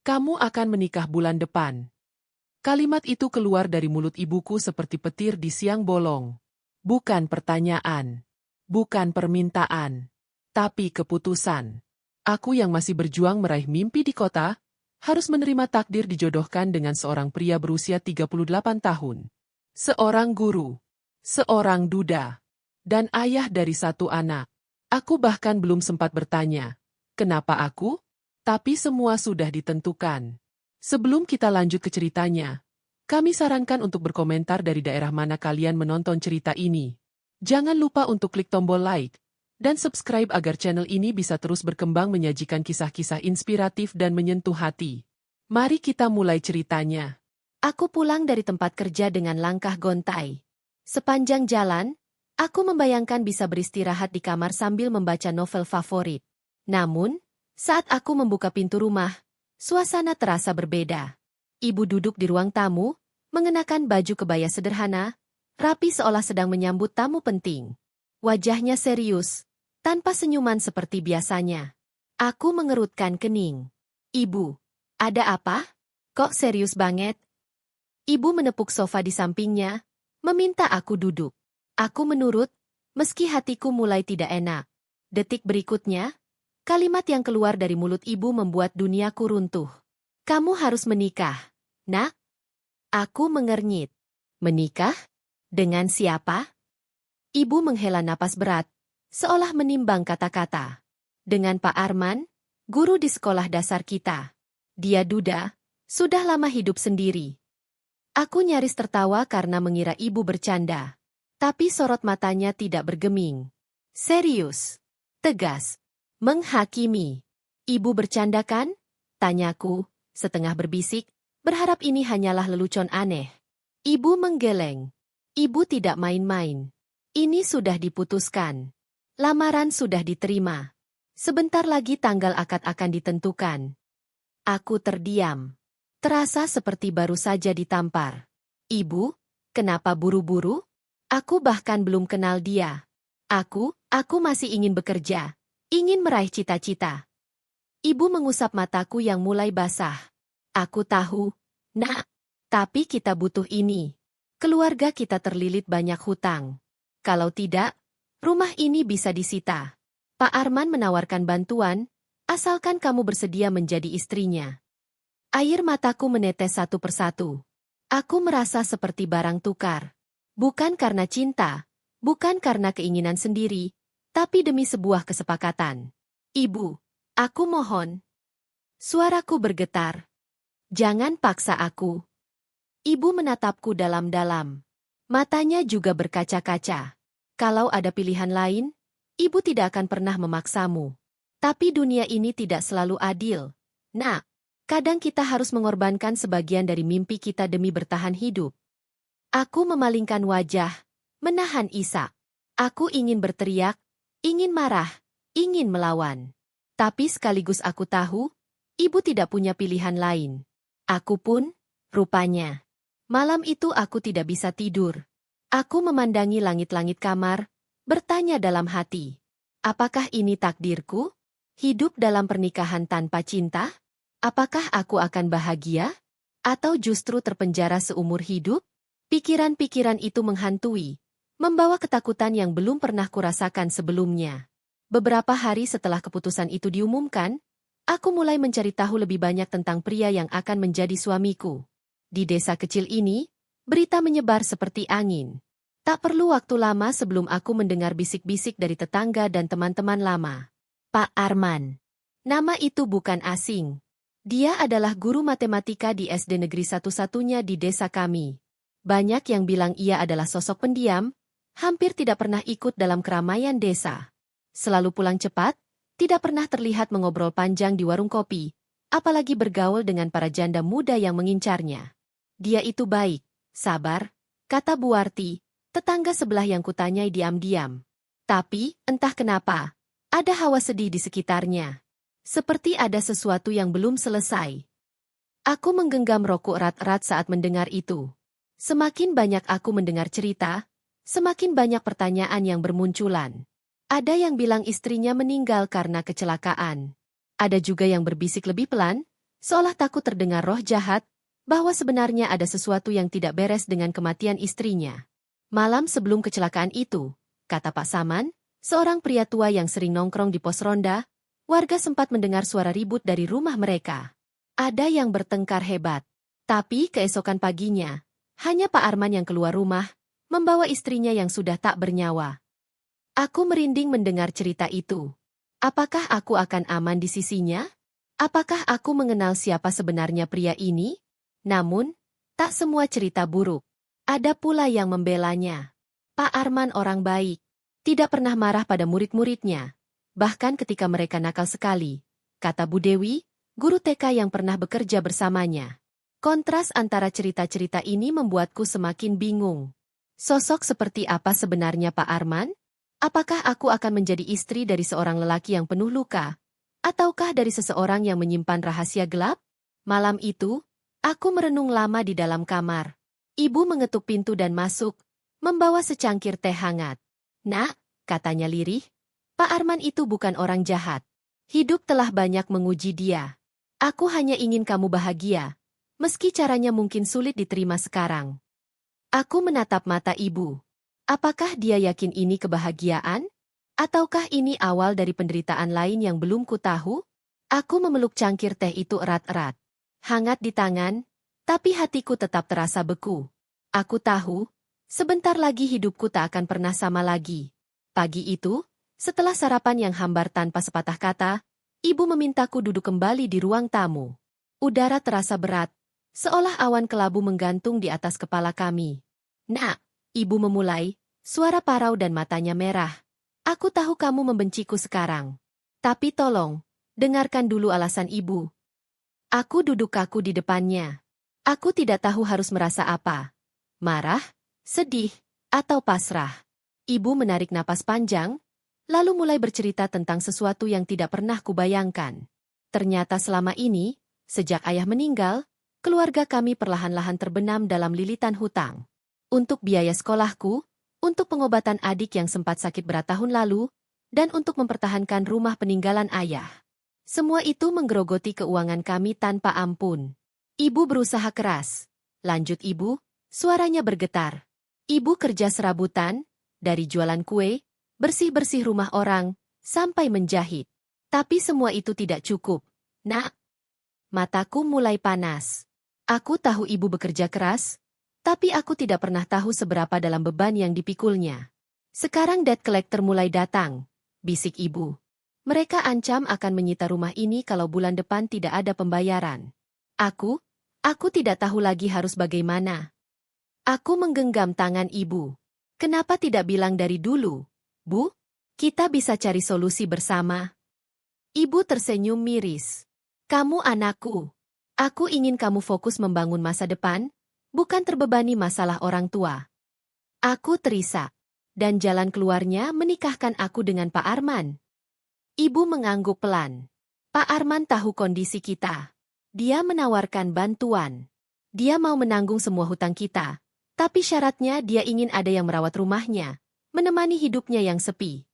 Kamu akan menikah bulan depan. Kalimat itu keluar dari mulut ibuku seperti petir di siang bolong. Bukan pertanyaan. Bukan permintaan. Tapi keputusan. Aku yang masih berjuang meraih mimpi di kota, harus menerima takdir dijodohkan dengan seorang pria berusia 38 tahun. Seorang guru. Seorang duda. Dan ayah dari satu anak. Aku bahkan belum sempat bertanya, kenapa aku? Tapi semua sudah ditentukan. Sebelum kita lanjut ke ceritanya, kami sarankan untuk berkomentar dari daerah mana kalian menonton cerita ini. Jangan lupa untuk klik tombol like dan subscribe agar channel ini bisa terus berkembang menyajikan kisah-kisah inspiratif dan menyentuh hati. Mari kita mulai ceritanya. Aku pulang dari tempat kerja dengan langkah gontai. Sepanjang jalan, aku membayangkan bisa beristirahat di kamar sambil membaca novel favorit. Namun, saat aku membuka pintu rumah, suasana terasa berbeda. Ibu duduk di ruang tamu, mengenakan baju kebaya sederhana, rapi seolah sedang menyambut tamu penting. Wajahnya serius, tanpa senyuman seperti biasanya. Aku mengerutkan kening. Ibu, ada apa? Kok serius banget? Ibu menepuk sofa di sampingnya, meminta aku duduk. Aku menurut, meski hatiku mulai tidak enak. Detik berikutnya, kalimat yang keluar dari mulut ibu membuat duniaku runtuh. Kamu harus menikah, nak? Aku mengernyit. Menikah? Dengan siapa? Ibu menghela napas berat, seolah menimbang kata-kata. Dengan Pak Arman, guru di sekolah dasar kita. Dia duda, sudah lama hidup sendiri. Aku nyaris tertawa karena mengira ibu bercanda. Tapi sorot matanya tidak bergeming. Serius. Tegas. Menghakimi. Ibu bercanda kan? Tanyaku, setengah berbisik, berharap ini hanyalah lelucon aneh. Ibu menggeleng. Ibu tidak main-main. Ini sudah diputuskan. Lamaran sudah diterima. Sebentar lagi tanggal akad akan ditentukan. Aku terdiam. Terasa seperti baru saja ditampar. Ibu, kenapa buru-buru? Aku bahkan belum kenal dia. Aku masih ingin bekerja. Ingin meraih cita-cita. Ibu mengusap mataku yang mulai basah. Aku tahu, nak. Tapi kita butuh ini. Keluarga kita terlilit banyak hutang. Kalau tidak, rumah ini bisa disita. Pak Arman menawarkan bantuan, asalkan kamu bersedia menjadi istrinya. Air mataku menetes satu persatu. Aku merasa seperti barang tukar. Bukan karena cinta, bukan karena keinginan sendiri, tapi demi sebuah kesepakatan. Ibu, aku mohon. Suaraku bergetar. Jangan paksa aku. Ibu menatapku dalam-dalam. Matanya juga berkaca-kaca. Kalau ada pilihan lain, ibu tidak akan pernah memaksamu. Tapi dunia ini tidak selalu adil. Nak, kadang kita harus mengorbankan sebagian dari mimpi kita demi bertahan hidup. Aku memalingkan wajah, menahan isak. Aku ingin berteriak, ingin marah, ingin melawan. Tapi sekaligus aku tahu, ibu tidak punya pilihan lain. Aku pun, rupanya. Malam itu aku tidak bisa tidur. Aku memandangi langit-langit kamar, bertanya dalam hati. Apakah ini takdirku? Hidup dalam pernikahan tanpa cinta? Apakah aku akan bahagia? Atau justru terpenjara seumur hidup? Pikiran-pikiran itu menghantui, membawa ketakutan yang belum pernah kurasakan sebelumnya. Beberapa hari setelah keputusan itu diumumkan, aku mulai mencari tahu lebih banyak tentang pria yang akan menjadi suamiku. Di desa kecil ini, berita menyebar seperti angin. Tak perlu waktu lama sebelum aku mendengar bisik-bisik dari tetangga dan teman-teman lama. Pak Arman. Nama itu bukan asing. Dia adalah guru matematika di SD negeri satu-satunya di desa kami. Banyak yang bilang ia adalah sosok pendiam, hampir tidak pernah ikut dalam keramaian desa. Selalu pulang cepat, tidak pernah terlihat mengobrol panjang di warung kopi, apalagi bergaul dengan para janda muda yang mengincarnya. Dia itu baik, sabar, kata Buarti, tetangga sebelah yang kutanyai diam-diam. Tapi, entah kenapa, ada hawa sedih di sekitarnya. Seperti ada sesuatu yang belum selesai. Aku menggenggam rokok erat-erat saat mendengar itu. Semakin banyak aku mendengar cerita, semakin banyak pertanyaan yang bermunculan. Ada yang bilang istrinya meninggal karena kecelakaan. Ada juga yang berbisik lebih pelan, seolah takut terdengar roh jahat, bahwa sebenarnya ada sesuatu yang tidak beres dengan kematian istrinya. Malam sebelum kecelakaan itu, kata Pak Saman, seorang pria tua yang sering nongkrong di pos ronda, warga sempat mendengar suara ribut dari rumah mereka. Ada yang bertengkar hebat. Tapi keesokan paginya, hanya Pak Arman yang keluar rumah, membawa istrinya yang sudah tak bernyawa. Aku merinding mendengar cerita itu. Apakah aku akan aman di sisinya? Apakah aku mengenal siapa sebenarnya pria ini? Namun, tak semua cerita buruk. Ada pula yang membelanya. Pak Arman orang baik. Tidak pernah marah pada murid-muridnya. Bahkan ketika mereka nakal sekali. Kata Bu Dewi, guru TK yang pernah bekerja bersamanya. Kontras antara cerita-cerita ini membuatku semakin bingung. Sosok seperti apa sebenarnya Pak Arman? Apakah aku akan menjadi istri dari seorang lelaki yang penuh luka? Ataukah dari seseorang yang menyimpan rahasia gelap? Malam itu, aku merenung lama di dalam kamar. Ibu mengetuk pintu dan masuk, membawa secangkir teh hangat. Nak, katanya lirih, Pak Arman itu bukan orang jahat. Hidup telah banyak menguji dia. Aku hanya ingin kamu bahagia, meski caranya mungkin sulit diterima sekarang. Aku menatap mata ibu. Apakah dia yakin ini kebahagiaan? Ataukah ini awal dari penderitaan lain yang belum ku tahu? Aku memeluk cangkir teh itu erat-erat. Hangat di tangan, tapi hatiku tetap terasa beku. Aku tahu, sebentar lagi hidupku tak akan pernah sama lagi. Pagi itu, setelah sarapan yang hambar tanpa sepatah kata, ibu memintaku duduk kembali di ruang tamu. Udara terasa berat, seolah awan kelabu menggantung di atas kepala kami. Nak, ibu memulai, suara parau dan matanya merah. Aku tahu kamu membenciku sekarang. Tapi tolong, dengarkan dulu alasan ibu. Aku duduk kaku di depannya. Aku tidak tahu harus merasa apa. Marah, sedih, atau pasrah. Ibu menarik napas panjang, lalu mulai bercerita tentang sesuatu yang tidak pernah kubayangkan. Ternyata selama ini, sejak ayah meninggal, keluarga kami perlahan-lahan terbenam dalam lilitan hutang. Untuk biaya sekolahku, untuk pengobatan adik yang sempat sakit berat tahun lalu, dan untuk mempertahankan rumah peninggalan ayah. Semua itu menggerogoti keuangan kami tanpa ampun. Ibu berusaha keras. Lanjut ibu, suaranya bergetar. Ibu kerja serabutan, dari jualan kue, bersih-bersih rumah orang, sampai menjahit. Tapi semua itu tidak cukup. Nak, mataku mulai panas. Aku tahu ibu bekerja keras, tapi aku tidak pernah tahu seberapa dalam beban yang dipikulnya. Sekarang debt collector mulai datang, bisik ibu. Mereka ancam akan menyita rumah ini kalau bulan depan tidak ada pembayaran. Aku tidak tahu lagi harus bagaimana. Aku menggenggam tangan ibu. Kenapa tidak bilang dari dulu, Bu? Kita bisa cari solusi bersama. Ibu tersenyum miris. Kamu anakku. Aku ingin kamu fokus membangun masa depan, bukan terbebani masalah orang tua. Aku terisak. Dan jalan keluarnya menikahkan aku dengan Pak Arman. Ibu mengangguk pelan. Pak Arman tahu kondisi kita. Dia menawarkan bantuan. Dia mau menanggung semua hutang kita. Tapi syaratnya dia ingin ada yang merawat rumahnya, menemani hidupnya yang sepi.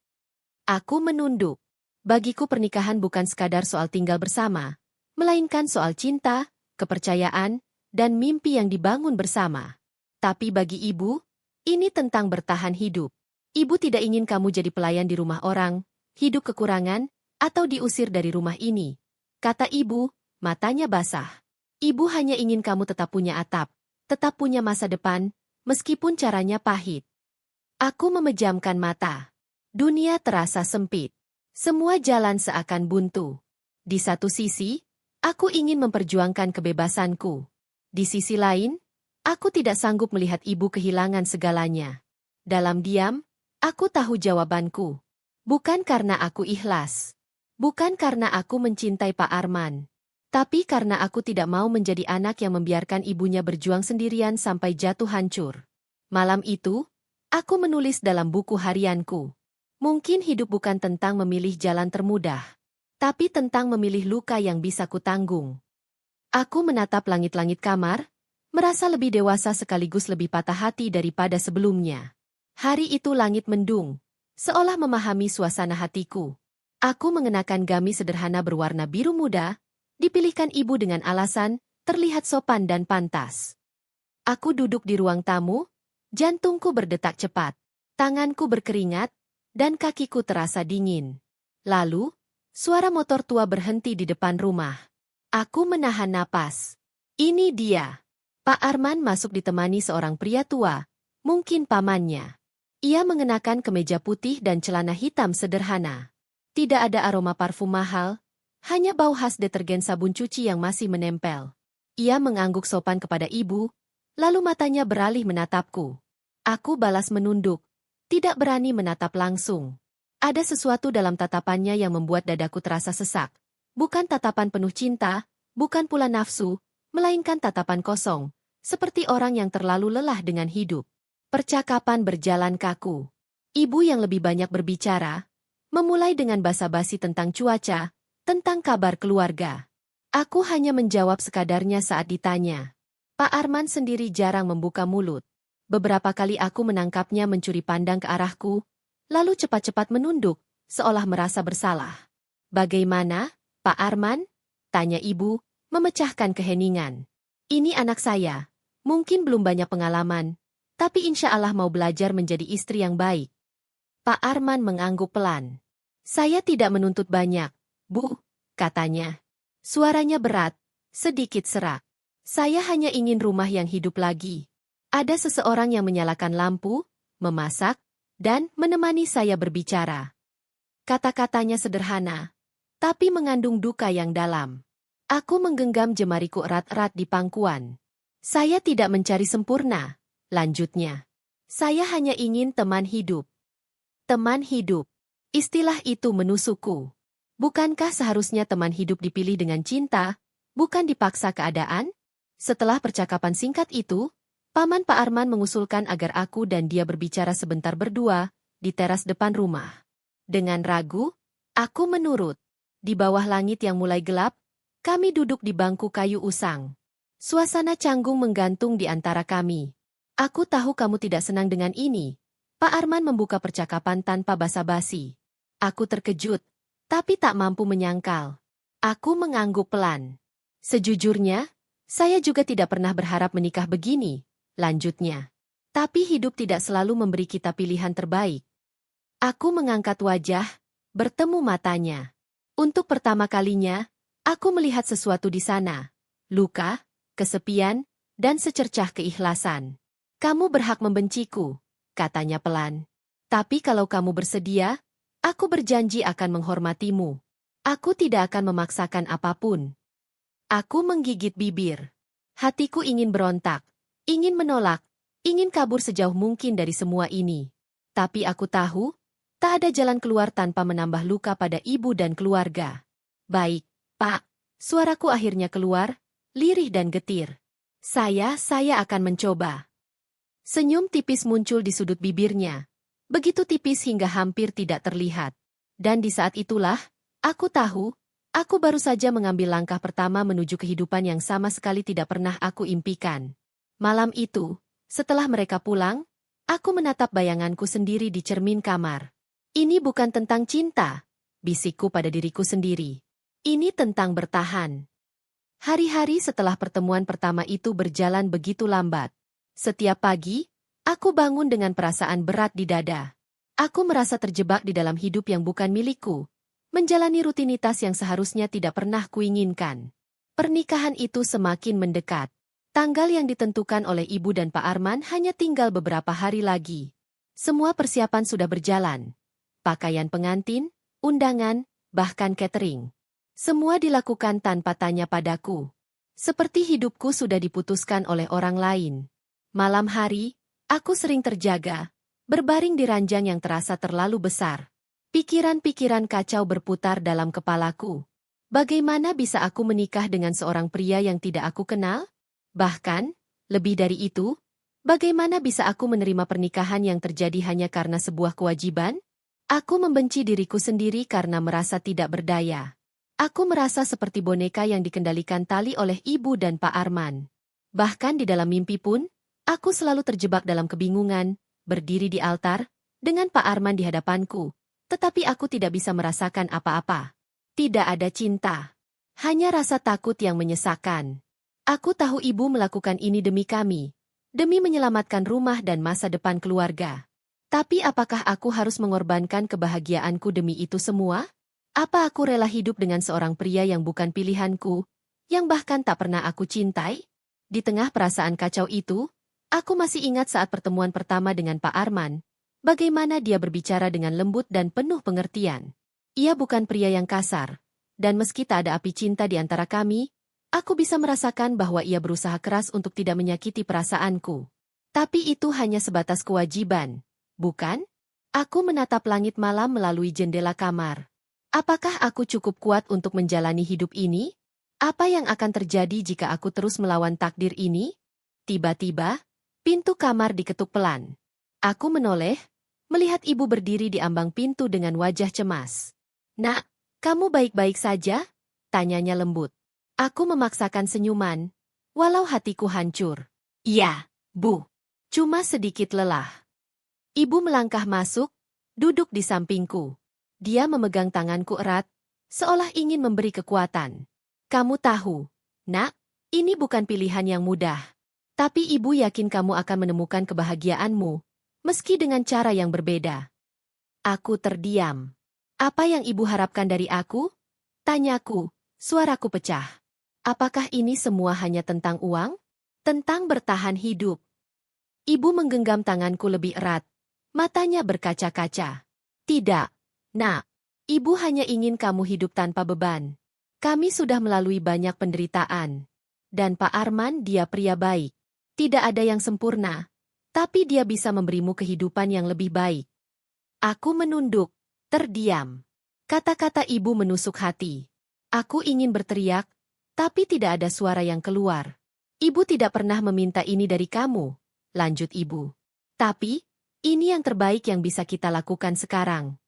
Aku menunduk. Bagiku pernikahan bukan sekadar soal tinggal bersama, melainkan soal cinta, kepercayaan, dan mimpi yang dibangun bersama. Tapi bagi ibu, ini tentang bertahan hidup. Ibu tidak ingin kamu jadi pelayan di rumah orang, hidup kekurangan, atau diusir dari rumah ini. Kata ibu, matanya basah. Ibu hanya ingin kamu tetap punya atap, tetap punya masa depan, meskipun caranya pahit. Aku memejamkan mata. Dunia terasa sempit. Semua jalan seakan buntu. Di satu sisi, aku ingin memperjuangkan kebebasanku. Di sisi lain, aku tidak sanggup melihat ibu kehilangan segalanya. Dalam diam, aku tahu jawabanku. Bukan karena aku ikhlas. Bukan karena aku mencintai Pak Arman. Tapi karena aku tidak mau menjadi anak yang membiarkan ibunya berjuang sendirian sampai jatuh hancur. Malam itu, aku menulis dalam buku harianku. Mungkin hidup bukan tentang memilih jalan termudah, tapi tentang memilih luka yang bisa kutanggung. Aku menatap langit-langit kamar, merasa lebih dewasa sekaligus lebih patah hati daripada sebelumnya. Hari itu langit mendung, seolah memahami suasana hatiku. Aku mengenakan gamis sederhana berwarna biru muda, Dipilihkan ibu dengan alasan, terlihat sopan dan pantas. Aku duduk di ruang tamu, jantungku berdetak cepat, tanganku berkeringat, dan kakiku terasa dingin. Lalu, suara motor tua berhenti di depan rumah. Aku menahan napas. Ini dia. Pak Arman masuk ditemani seorang pria tua, mungkin pamannya. Ia mengenakan kemeja putih dan celana hitam sederhana. Tidak ada aroma parfum mahal, hanya bau khas detergen sabun cuci yang masih menempel. Ia mengangguk sopan kepada ibu, lalu matanya beralih menatapku. Aku balas menunduk, tidak berani menatap langsung. Ada sesuatu dalam tatapannya yang membuat dadaku terasa sesak. Bukan tatapan penuh cinta, bukan pula nafsu, melainkan tatapan kosong, seperti orang yang terlalu lelah dengan hidup. Percakapan berjalan kaku. Ibu yang lebih banyak berbicara, memulai dengan basa-basi tentang cuaca, tentang kabar keluarga. Aku hanya menjawab sekadarnya saat ditanya. Pak Arman sendiri jarang membuka mulut. Beberapa kali aku menangkapnya mencuri pandang ke arahku, lalu cepat-cepat menunduk, seolah merasa bersalah. Bagaimana, Pak Arman? Tanya ibu, memecahkan keheningan. Ini anak saya. Mungkin belum banyak pengalaman, tapi insya Allah mau belajar menjadi istri yang baik. Pak Arman mengangguk pelan. Saya tidak menuntut banyak, Bu, katanya. Suaranya berat, sedikit serak. Saya hanya ingin rumah yang hidup lagi. Ada seseorang yang menyalakan lampu, memasak, dan menemani saya berbicara. Kata-katanya sederhana, tapi mengandung duka yang dalam. Aku menggenggam jemariku erat-erat di pangkuan. Saya tidak mencari sempurna, lanjutnya. Saya hanya ingin teman hidup. Teman hidup. Istilah itu menusukku. Bukankah seharusnya teman hidup dipilih dengan cinta, bukan dipaksa keadaan? Setelah percakapan singkat itu, Paman Pak Arman mengusulkan agar aku dan dia berbicara sebentar berdua, di teras depan rumah. Dengan ragu, aku menurut. Di bawah langit yang mulai gelap, kami duduk di bangku kayu usang. Suasana canggung menggantung di antara kami. Aku tahu kamu tidak senang dengan ini. Pak Arman membuka percakapan tanpa basa-basi. Aku terkejut, tapi tak mampu menyangkal. Aku mengangguk pelan. Sejujurnya, saya juga tidak pernah berharap menikah begini, lanjutnya. Tapi hidup tidak selalu memberi kita pilihan terbaik. Aku mengangkat wajah, bertemu matanya. Untuk pertama kalinya, aku melihat sesuatu di sana. Luka, kesepian, dan secercah keikhlasan. Kamu berhak membenciku, katanya pelan. Tapi kalau kamu bersedia, aku berjanji akan menghormatimu. Aku tidak akan memaksakan apapun. Aku menggigit bibir. Hatiku ingin berontak, ingin menolak, ingin kabur sejauh mungkin dari semua ini. Tapi aku tahu, tak ada jalan keluar tanpa menambah luka pada ibu dan keluarga. Baik, Pak. Suaraku akhirnya keluar, lirih dan getir. Saya akan mencoba. Senyum tipis muncul di sudut bibirnya. Begitu tipis hingga hampir tidak terlihat. Dan di saat itulah, aku tahu, aku baru saja mengambil langkah pertama menuju kehidupan yang sama sekali tidak pernah aku impikan. Malam itu, setelah mereka pulang, aku menatap bayanganku sendiri di cermin kamar. Ini bukan tentang cinta, bisikku pada diriku sendiri. Ini tentang bertahan. Hari-hari setelah pertemuan pertama itu berjalan begitu lambat. Setiap pagi, aku bangun dengan perasaan berat di dada. Aku merasa terjebak di dalam hidup yang bukan milikku, menjalani rutinitas yang seharusnya tidak pernah kuinginkan. Pernikahan itu semakin mendekat. Tanggal yang ditentukan oleh ibu dan Pak Arman hanya tinggal beberapa hari lagi. Semua persiapan sudah berjalan. Pakaian pengantin, undangan, bahkan catering. Semua dilakukan tanpa tanya padaku. Seperti hidupku sudah diputuskan oleh orang lain. Malam hari, aku sering terjaga, berbaring di ranjang yang terasa terlalu besar. Pikiran-pikiran kacau berputar dalam kepalaku. Bagaimana bisa aku menikah dengan seorang pria yang tidak aku kenal? Bahkan, lebih dari itu, bagaimana bisa aku menerima pernikahan yang terjadi hanya karena sebuah kewajiban? Aku membenci diriku sendiri karena merasa tidak berdaya. Aku merasa seperti boneka yang dikendalikan tali oleh ibu dan Pak Arman. Bahkan di dalam mimpi pun, aku selalu terjebak dalam kebingungan, berdiri di altar, dengan Pak Arman di hadapanku, tetapi aku tidak bisa merasakan apa-apa. Tidak ada cinta. Hanya rasa takut yang menyesakan. Aku tahu ibu melakukan ini demi kami, demi menyelamatkan rumah dan masa depan keluarga. Tapi apakah aku harus mengorbankan kebahagiaanku demi itu semua? Apa aku rela hidup dengan seorang pria yang bukan pilihanku, yang bahkan tak pernah aku cintai? Di tengah perasaan kacau itu, aku masih ingat saat pertemuan pertama dengan Pak Arman, bagaimana dia berbicara dengan lembut dan penuh pengertian. Ia bukan pria yang kasar, dan meski tak ada api cinta di antara kami, aku bisa merasakan bahwa ia berusaha keras untuk tidak menyakiti perasaanku. Tapi itu hanya sebatas kewajiban, bukan? Aku menatap langit malam melalui jendela kamar. Apakah aku cukup kuat untuk menjalani hidup ini? Apa yang akan terjadi jika aku terus melawan takdir ini? Tiba-tiba, pintu kamar diketuk pelan. Aku menoleh, melihat ibu berdiri di ambang pintu dengan wajah cemas. "Nak, kamu baik-baik saja?" tanyanya lembut. Aku memaksakan senyuman, walau hatiku hancur. "Iya, Bu. Cuma sedikit lelah." Ibu melangkah masuk, duduk di sampingku. Dia memegang tanganku erat, seolah ingin memberi kekuatan. "Kamu tahu, Nak, ini bukan pilihan yang mudah. Tapi ibu yakin kamu akan menemukan kebahagiaanmu, meski dengan cara yang berbeda." Aku terdiam. "Apa yang ibu harapkan dari aku?" tanyaku, suaraku pecah. Apakah ini semua hanya tentang uang? Tentang bertahan hidup? Ibu menggenggam tanganku lebih erat, matanya berkaca-kaca. "Tidak, Nak. Ibu hanya ingin kamu hidup tanpa beban. Kami sudah melalui banyak penderitaan. Dan Pak Arman dia pria baik. Tidak ada yang sempurna, tapi dia bisa memberimu kehidupan yang lebih baik." Aku menunduk, terdiam. Kata-kata ibu menusuk hati. Aku ingin berteriak, tapi tidak ada suara yang keluar. "Ibu tidak pernah meminta ini dari kamu," lanjut ibu. "Tapi, ini yang terbaik yang bisa kita lakukan sekarang."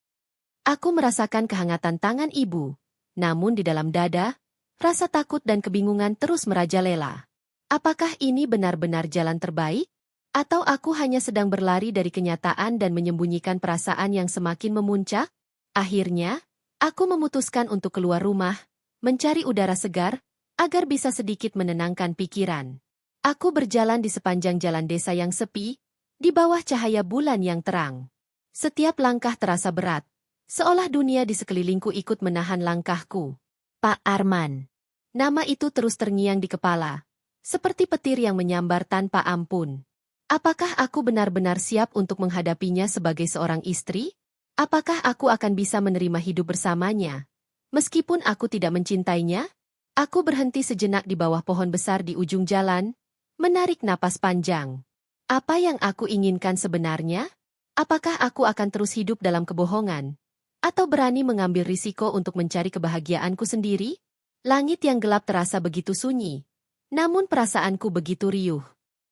Aku merasakan kehangatan tangan ibu, namun di dalam dada, rasa takut dan kebingungan terus merajalela. Apakah ini benar-benar jalan terbaik? Atau aku hanya sedang berlari dari kenyataan dan menyembunyikan perasaan yang semakin memuncak? Akhirnya, aku memutuskan untuk keluar rumah, mencari udara segar, agar bisa sedikit menenangkan pikiran. Aku berjalan di sepanjang jalan desa yang sepi, di bawah cahaya bulan yang terang. Setiap langkah terasa berat, seolah dunia di sekelilingku ikut menahan langkahku. Pak Arman. Nama itu terus terngiang di kepala, seperti petir yang menyambar tanpa ampun. Apakah aku benar-benar siap untuk menghadapinya sebagai seorang istri? Apakah aku akan bisa menerima hidup bersamanya? Meskipun aku tidak mencintainya? Aku berhenti sejenak di bawah pohon besar di ujung jalan, menarik napas panjang. Apa yang aku inginkan sebenarnya? Apakah aku akan terus hidup dalam kebohongan? Atau berani mengambil risiko untuk mencari kebahagiaanku sendiri? Langit yang gelap terasa begitu sunyi, namun perasaanku begitu riuh.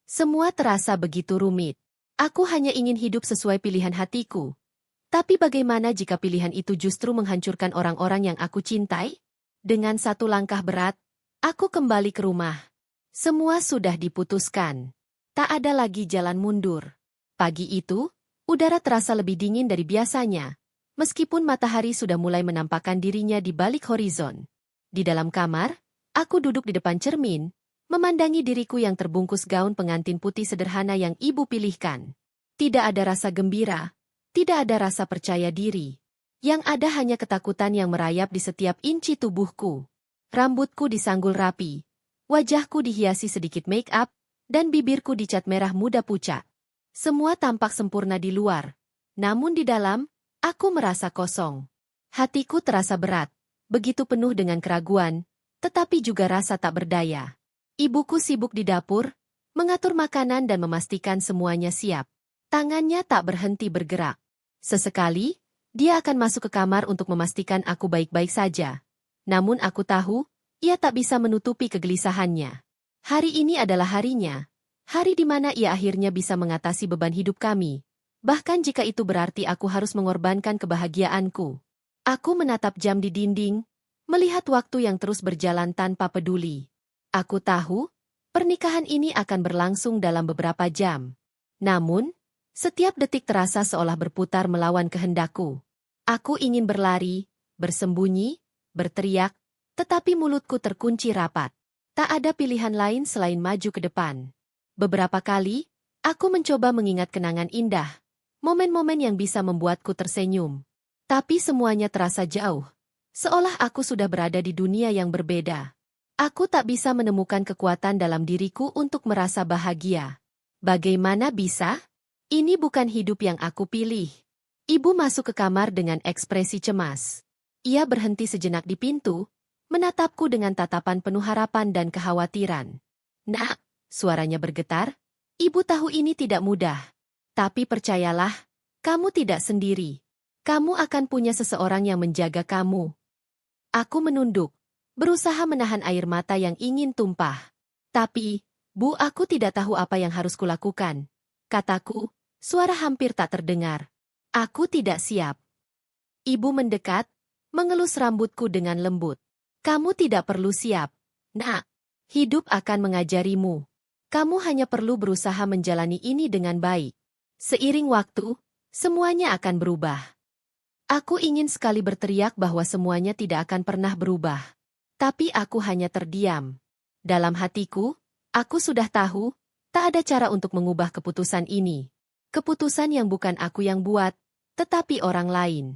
Semua terasa begitu rumit. Aku hanya ingin hidup sesuai pilihan hatiku. Tapi bagaimana jika pilihan itu justru menghancurkan orang-orang yang aku cintai? Dengan satu langkah berat, aku kembali ke rumah. Semua sudah diputuskan. Tak ada lagi jalan mundur. Pagi itu, udara terasa lebih dingin dari biasanya, meskipun matahari sudah mulai menampakkan dirinya di balik horizon. Di dalam kamar, aku duduk di depan cermin, memandangi diriku yang terbungkus gaun pengantin putih sederhana yang ibu pilihkan. Tidak ada rasa gembira, tidak ada rasa percaya diri. Yang ada hanya ketakutan yang merayap di setiap inci tubuhku. Rambutku disanggul rapi, wajahku dihiasi sedikit make-up, dan bibirku dicat merah muda pucat. Semua tampak sempurna di luar, namun di dalam, aku merasa kosong. Hatiku terasa berat, begitu penuh dengan keraguan, tetapi juga rasa tak berdaya. Ibuku sibuk di dapur, mengatur makanan dan memastikan semuanya siap. Tangannya tak berhenti bergerak. Sesekali, dia akan masuk ke kamar untuk memastikan aku baik-baik saja. Namun aku tahu, ia tak bisa menutupi kegelisahannya. Hari ini adalah harinya. Hari di mana ia akhirnya bisa mengatasi beban hidup kami. Bahkan jika itu berarti aku harus mengorbankan kebahagiaanku. Aku menatap jam di dinding, melihat waktu yang terus berjalan tanpa peduli. Aku tahu, pernikahan ini akan berlangsung dalam beberapa jam. Namun, setiap detik terasa seolah berputar melawan kehendakku. Aku ingin berlari, bersembunyi, berteriak, Tetapi mulutku terkunci rapat. Tak ada pilihan lain selain maju ke depan. Beberapa kali, aku mencoba mengingat kenangan indah, momen-momen yang bisa membuatku tersenyum. Tapi semuanya terasa jauh, seolah aku sudah berada di dunia yang berbeda. Aku tak bisa menemukan kekuatan dalam diriku untuk merasa bahagia. Bagaimana bisa? Ini bukan hidup yang aku pilih. Ibu masuk ke kamar dengan ekspresi cemas. Ia berhenti sejenak di pintu, menatapku dengan tatapan penuh harapan dan kekhawatiran. "Nak," suaranya bergetar, "ibu tahu ini tidak mudah. Tapi percayalah, kamu tidak sendiri. Kamu akan punya seseorang yang menjaga kamu." Aku menunduk, berusaha menahan air mata yang ingin tumpah. "Tapi, Bu, aku tidak tahu apa yang harus kulakukan," kataku, suara hampir tak terdengar. "Aku tidak siap." Ibu mendekat, mengelus rambutku dengan lembut. "Kamu tidak perlu siap, Nak. Hidup akan mengajarimu. Kamu hanya perlu berusaha menjalani ini dengan baik. Seiring waktu, semuanya akan berubah." Aku ingin sekali berteriak bahwa semuanya tidak akan pernah berubah. Tapi aku hanya terdiam. Dalam hatiku, aku sudah tahu, tak ada cara untuk mengubah keputusan ini. Keputusan yang bukan aku yang buat, tetapi orang lain.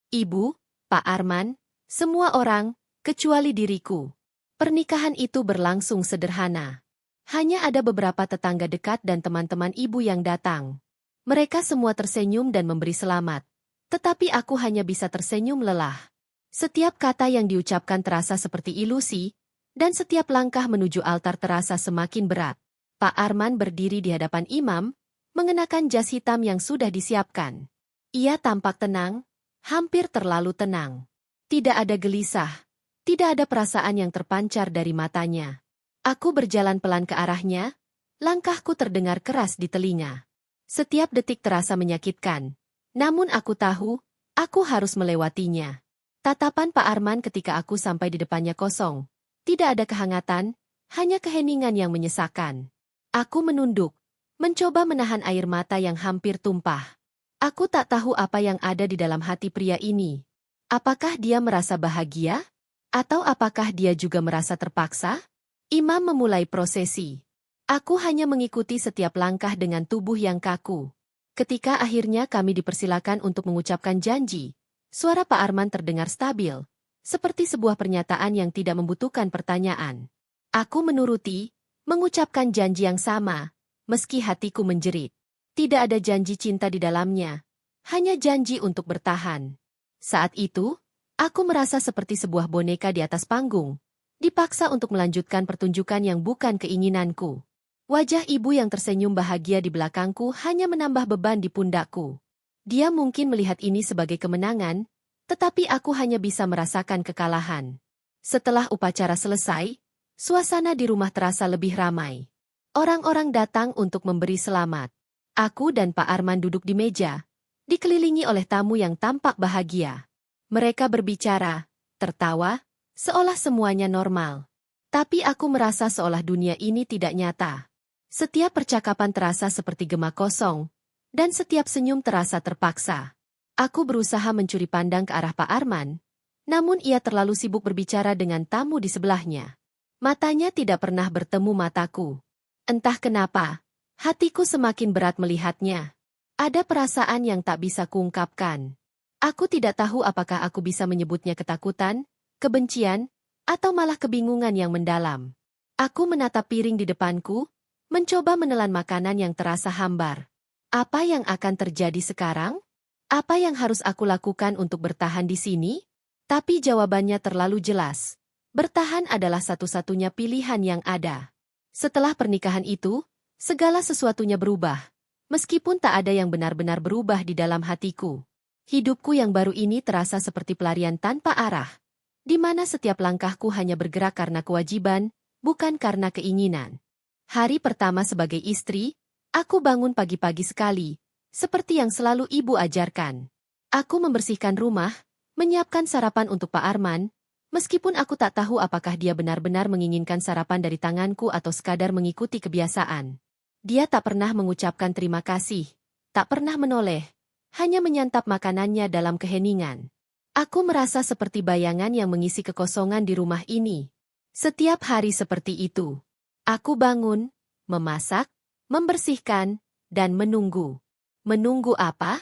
Ibu, Pak Arman, semua orang, kecuali diriku. Pernikahan itu berlangsung sederhana. Hanya ada beberapa tetangga dekat dan teman-teman ibu yang datang. Mereka semua tersenyum dan memberi selamat. Tetapi aku hanya bisa tersenyum lelah. Setiap kata yang diucapkan terasa seperti ilusi, dan setiap langkah menuju altar terasa semakin berat. Pak Arman berdiri di hadapan imam, mengenakan jas hitam yang sudah disiapkan. Ia tampak tenang, hampir terlalu tenang. Tidak ada gelisah. Tidak ada perasaan yang terpancar dari matanya. Aku berjalan pelan ke arahnya, langkahku terdengar keras di telinga. Setiap detik terasa menyakitkan. Namun aku tahu, aku harus melewatinya. Tatapan Pak Arman ketika aku sampai di depannya kosong. Tidak ada kehangatan, hanya keheningan yang menyesakan. Aku menunduk, mencoba menahan air mata yang hampir tumpah. Aku tak tahu apa yang ada di dalam hati pria ini. Apakah dia merasa bahagia? Atau apakah dia juga merasa terpaksa? Imam memulai prosesi. Aku hanya mengikuti setiap langkah dengan tubuh yang kaku. Ketika akhirnya kami dipersilakan untuk mengucapkan janji, suara Pak Arman terdengar stabil, seperti sebuah pernyataan yang tidak membutuhkan pertanyaan. Aku menuruti, mengucapkan janji yang sama, meski hatiku menjerit. Tidak ada janji cinta di dalamnya, hanya janji untuk bertahan. Saat itu, aku merasa seperti sebuah boneka di atas panggung, dipaksa untuk melanjutkan pertunjukan yang bukan keinginanku. Wajah ibu yang tersenyum bahagia di belakangku hanya menambah beban di pundakku. Dia mungkin melihat ini sebagai kemenangan, tetapi aku hanya bisa merasakan kekalahan. Setelah upacara selesai, suasana di rumah terasa lebih ramai. Orang-orang datang untuk memberi selamat. Aku dan Pak Arman duduk di meja, dikelilingi oleh tamu yang tampak bahagia. Mereka berbicara, tertawa, seolah semuanya normal. Tapi aku merasa seolah dunia ini tidak nyata. Setiap percakapan terasa seperti gema kosong, dan setiap senyum terasa terpaksa. Aku berusaha mencuri pandang ke arah Pak Arman, namun ia terlalu sibuk berbicara dengan tamu di sebelahnya. Matanya tidak pernah bertemu mataku. Entah kenapa, hatiku semakin berat melihatnya. Ada perasaan yang tak bisa kuungkapkan. Aku tidak tahu apakah aku bisa menyebutnya ketakutan, kebencian, atau malah kebingungan yang mendalam. Aku menatap piring di depanku, mencoba menelan makanan yang terasa hambar. Apa yang akan terjadi sekarang? Apa yang harus aku lakukan untuk bertahan di sini? Tapi jawabannya terlalu jelas. Bertahan adalah satu-satunya pilihan yang ada. Setelah pernikahan itu, segala sesuatunya berubah. Meskipun tak ada yang benar-benar berubah di dalam hatiku. Hidupku yang baru ini terasa seperti pelarian tanpa arah, di mana setiap langkahku hanya bergerak karena kewajiban, bukan karena keinginan. Hari pertama sebagai istri, aku bangun pagi-pagi sekali, seperti yang selalu ibu ajarkan. Aku membersihkan rumah, menyiapkan sarapan untuk Pak Arman, meskipun aku tak tahu apakah dia benar-benar menginginkan sarapan dari tanganku atau sekadar mengikuti kebiasaan. Dia tak pernah mengucapkan terima kasih, tak pernah menoleh, hanya menyantap makanannya dalam keheningan. Aku merasa seperti bayangan yang mengisi kekosongan di rumah ini. Setiap hari seperti itu. Aku bangun, memasak, membersihkan, dan menunggu. Menunggu apa?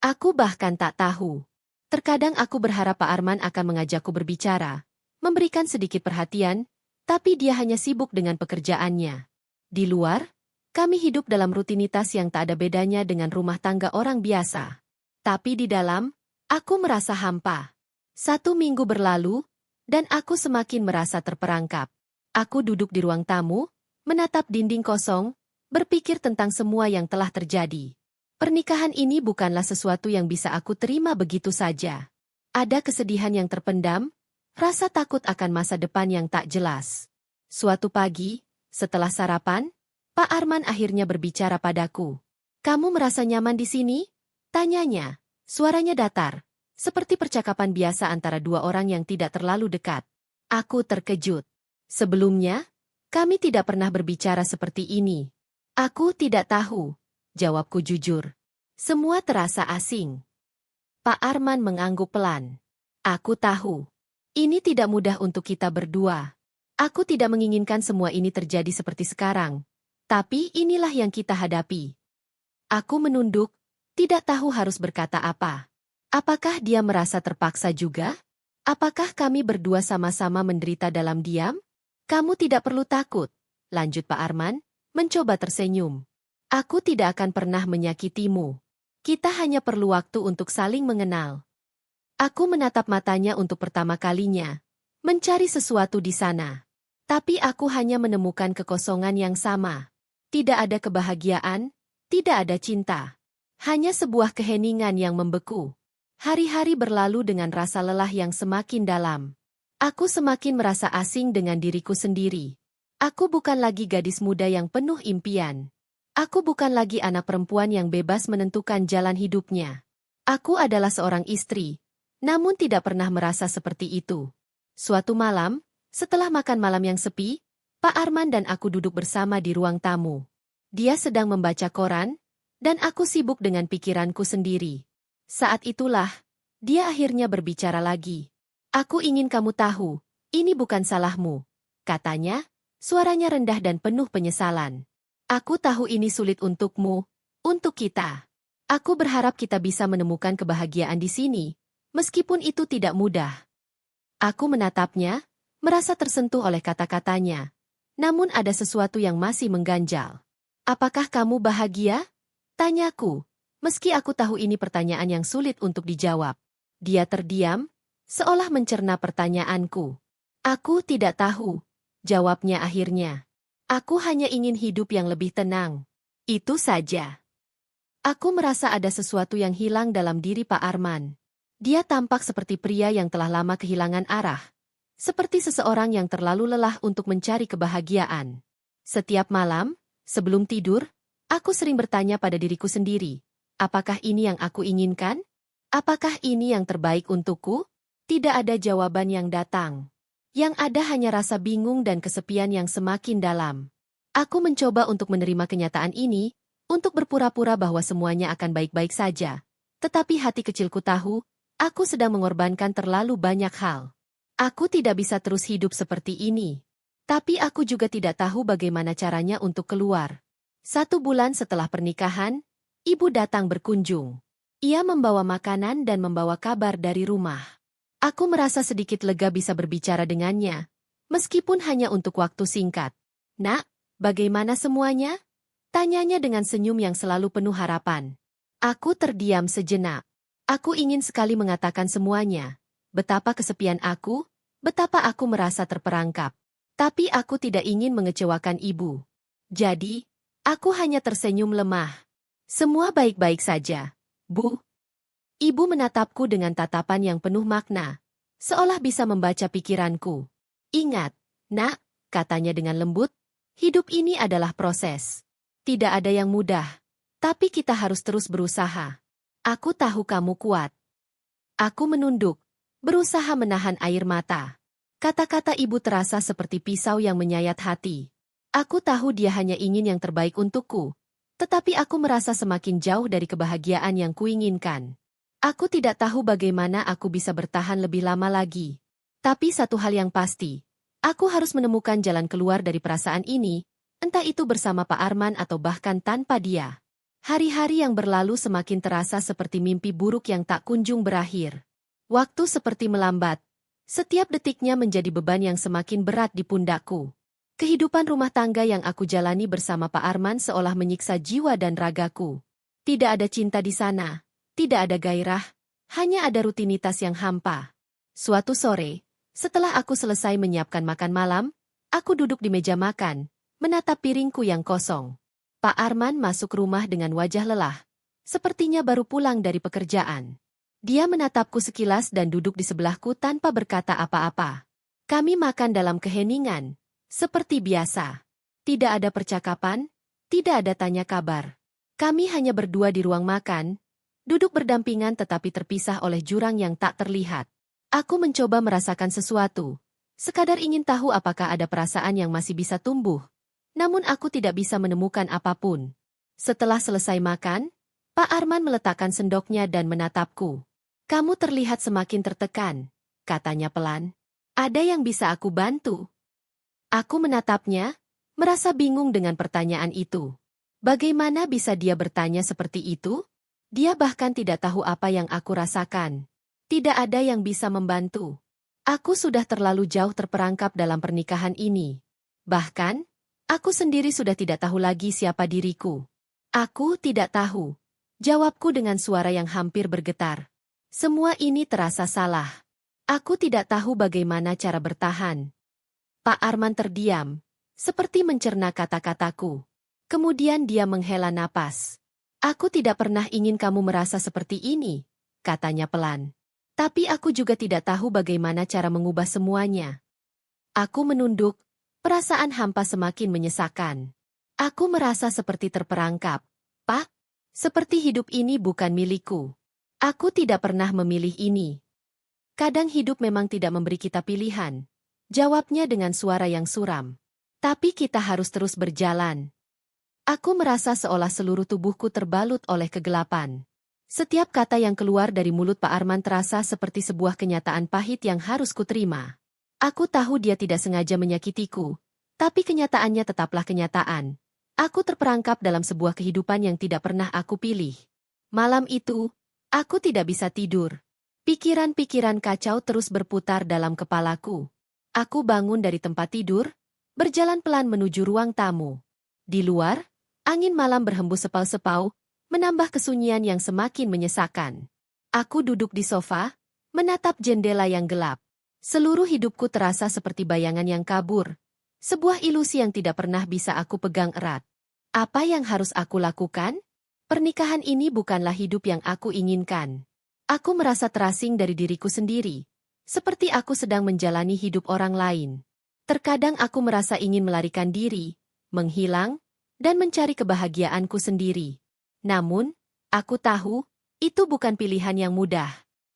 Aku bahkan tak tahu. Terkadang aku berharap Pak Arman akan mengajakku berbicara, memberikan sedikit perhatian, tapi dia hanya sibuk dengan pekerjaannya. Di luar, kami hidup dalam rutinitas yang tak ada bedanya dengan rumah tangga orang biasa. Tapi di dalam, aku merasa hampa. 1 minggu berlalu, dan aku semakin merasa terperangkap. Aku duduk di ruang tamu, menatap dinding kosong, berpikir tentang semua yang telah terjadi. Pernikahan ini bukanlah sesuatu yang bisa aku terima begitu saja. Ada kesedihan yang terpendam, rasa takut akan masa depan yang tak jelas. Suatu pagi, setelah sarapan, Pak Arman akhirnya berbicara padaku. "Kamu merasa nyaman di sini?" Tanyanya. Suaranya datar, seperti percakapan biasa antara dua orang yang tidak terlalu dekat. Aku terkejut. Sebelumnya, kami tidak pernah berbicara seperti ini. Aku tidak tahu. Jawabku jujur. Semua terasa asing. Pak Arman mengangguk pelan. Aku tahu. Ini tidak mudah untuk kita berdua. Aku tidak menginginkan semua ini terjadi seperti sekarang. Tapi inilah yang kita hadapi. Aku menunduk, tidak tahu harus berkata apa. Apakah dia merasa terpaksa juga? Apakah kami berdua sama-sama menderita dalam diam? Kamu tidak perlu takut, lanjut Pak Arman, mencoba tersenyum. Aku tidak akan pernah menyakitimu. Kita hanya perlu waktu untuk saling mengenal. Aku menatap matanya untuk pertama kalinya, mencari sesuatu di sana. Tapi aku hanya menemukan kekosongan yang sama. Tidak ada kebahagiaan, tidak ada cinta. Hanya sebuah keheningan yang membeku. Hari-hari berlalu dengan rasa lelah yang semakin dalam. Aku semakin merasa asing dengan diriku sendiri. Aku bukan lagi gadis muda yang penuh impian. Aku bukan lagi anak perempuan yang bebas menentukan jalan hidupnya. Aku adalah seorang istri, namun tidak pernah merasa seperti itu. Suatu malam, setelah makan malam yang sepi, Pak Arman dan aku duduk bersama di ruang tamu. Dia sedang membaca koran, dan aku sibuk dengan pikiranku sendiri. Saat itulah, dia akhirnya berbicara lagi. Aku ingin kamu tahu, ini bukan salahmu, katanya, suaranya rendah dan penuh penyesalan. Aku tahu ini sulit untukmu, untuk kita. Aku berharap kita bisa menemukan kebahagiaan di sini, meskipun itu tidak mudah. Aku menatapnya, merasa tersentuh oleh kata-katanya. Namun ada sesuatu yang masih mengganjal. Apakah kamu bahagia? Tanyaku, meski aku tahu ini pertanyaan yang sulit untuk dijawab. Dia terdiam, seolah mencerna pertanyaanku. Aku tidak tahu, jawabnya akhirnya. Aku hanya ingin hidup yang lebih tenang. Itu saja. Aku merasa ada sesuatu yang hilang dalam diri Pak Arman. Dia tampak seperti pria yang telah lama kehilangan arah. Seperti seseorang yang terlalu lelah untuk mencari kebahagiaan. Setiap malam, sebelum tidur, aku sering bertanya pada diriku sendiri, apakah ini yang aku inginkan? Apakah ini yang terbaik untukku? Tidak ada jawaban yang datang. Yang ada hanya rasa bingung dan kesepian yang semakin dalam. Aku mencoba untuk menerima kenyataan ini, untuk berpura-pura bahwa semuanya akan baik-baik saja. Tetapi hati kecilku tahu, aku sedang mengorbankan terlalu banyak hal. Aku tidak bisa terus hidup seperti ini. Tapi aku juga tidak tahu bagaimana caranya untuk keluar. 1 bulan setelah pernikahan, ibu datang berkunjung. Ia membawa makanan dan membawa kabar dari rumah. Aku merasa sedikit lega bisa berbicara dengannya, meskipun hanya untuk waktu singkat. "Nak, bagaimana semuanya?" Tanyanya dengan senyum yang selalu penuh harapan. Aku terdiam sejenak. Aku ingin sekali mengatakan semuanya. Betapa kesepian aku, betapa aku merasa terperangkap. Tapi aku tidak ingin mengecewakan ibu. Jadi, aku hanya tersenyum lemah. "Semua baik-baik saja, Bu." Ibu menatapku dengan tatapan yang penuh makna, seolah bisa membaca pikiranku. "Ingat, Nak," katanya dengan lembut, "hidup ini adalah proses. Tidak ada yang mudah, tapi kita harus terus berusaha. Aku tahu kamu kuat." Aku menunduk, berusaha menahan air mata. Kata-kata ibu terasa seperti pisau yang menyayat hati. Aku tahu dia hanya ingin yang terbaik untukku, tetapi aku merasa semakin jauh dari kebahagiaan yang kuinginkan. Aku tidak tahu bagaimana aku bisa bertahan lebih lama lagi. Tapi satu hal yang pasti, aku harus menemukan jalan keluar dari perasaan ini, entah itu bersama Pak Arman atau bahkan tanpa dia. Hari-hari yang berlalu semakin terasa seperti mimpi buruk yang tak kunjung berakhir. Waktu seperti melambat. Setiap detiknya menjadi beban yang semakin berat di pundakku. Kehidupan rumah tangga yang aku jalani bersama Pak Arman seolah menyiksa jiwa dan ragaku. Tidak ada cinta di sana. Tidak ada gairah, hanya ada rutinitas yang hampa. Suatu sore, setelah aku selesai menyiapkan makan malam, aku duduk di meja makan, menatap piringku yang kosong. Pak Arman masuk rumah dengan wajah lelah, sepertinya baru pulang dari pekerjaan. Dia menatapku sekilas dan duduk di sebelahku tanpa berkata apa-apa. Kami makan dalam keheningan, seperti biasa. Tidak ada percakapan, tidak ada tanya kabar. Kami hanya berdua di ruang makan, duduk berdampingan tetapi terpisah oleh jurang yang tak terlihat. Aku mencoba merasakan sesuatu. Sekadar ingin tahu apakah ada perasaan yang masih bisa tumbuh. Namun aku tidak bisa menemukan apapun. Setelah selesai makan, Pak Arman meletakkan sendoknya dan menatapku. Kamu terlihat semakin tertekan, katanya pelan. Ada yang bisa aku bantu? Aku menatapnya, merasa bingung dengan pertanyaan itu. Bagaimana bisa dia bertanya seperti itu? Dia bahkan tidak tahu apa yang aku rasakan. Tidak ada yang bisa membantu. Aku sudah terlalu jauh terperangkap dalam pernikahan ini. Bahkan, aku sendiri sudah tidak tahu lagi siapa diriku. Aku tidak tahu. Jawabku dengan suara yang hampir bergetar. Semua ini terasa salah. Aku tidak tahu bagaimana cara bertahan. Pak Arman terdiam, seperti mencerna kata-kataku. Kemudian dia menghela napas. Aku tidak pernah ingin kamu merasa seperti ini, katanya pelan. Tapi aku juga tidak tahu bagaimana cara mengubah semuanya. Aku menunduk, perasaan hampa semakin menyesakan. Aku merasa seperti terperangkap. Pak, seperti hidup ini bukan milikku. Aku tidak pernah memilih ini. Kadang hidup memang tidak memberi kita pilihan. Jawabnya dengan suara yang suram. Tapi kita harus terus berjalan. Aku merasa seolah seluruh tubuhku terbalut oleh kegelapan. Setiap kata yang keluar dari mulut Pak Arman terasa seperti sebuah kenyataan pahit yang harus kuterima. Aku tahu dia tidak sengaja menyakitiku, tapi kenyataannya tetaplah kenyataan. Aku terperangkap dalam sebuah kehidupan yang tidak pernah aku pilih. Malam itu, aku tidak bisa tidur. Pikiran-pikiran kacau terus berputar dalam kepalaku. Aku bangun dari tempat tidur, berjalan pelan menuju ruang tamu. Di luar, angin malam berhembus sepau-sepau, menambah kesunyian yang semakin menyesakan. Aku duduk di sofa, menatap jendela yang gelap. Seluruh hidupku terasa seperti bayangan yang kabur. Sebuah ilusi yang tidak pernah bisa aku pegang erat. Apa yang harus aku lakukan? Pernikahan ini bukanlah hidup yang aku inginkan. Aku merasa terasing dari diriku sendiri. Seperti aku sedang menjalani hidup orang lain. Terkadang aku merasa ingin melarikan diri, menghilang, dan mencari kebahagiaanku sendiri. Namun, aku tahu, itu bukan pilihan yang mudah.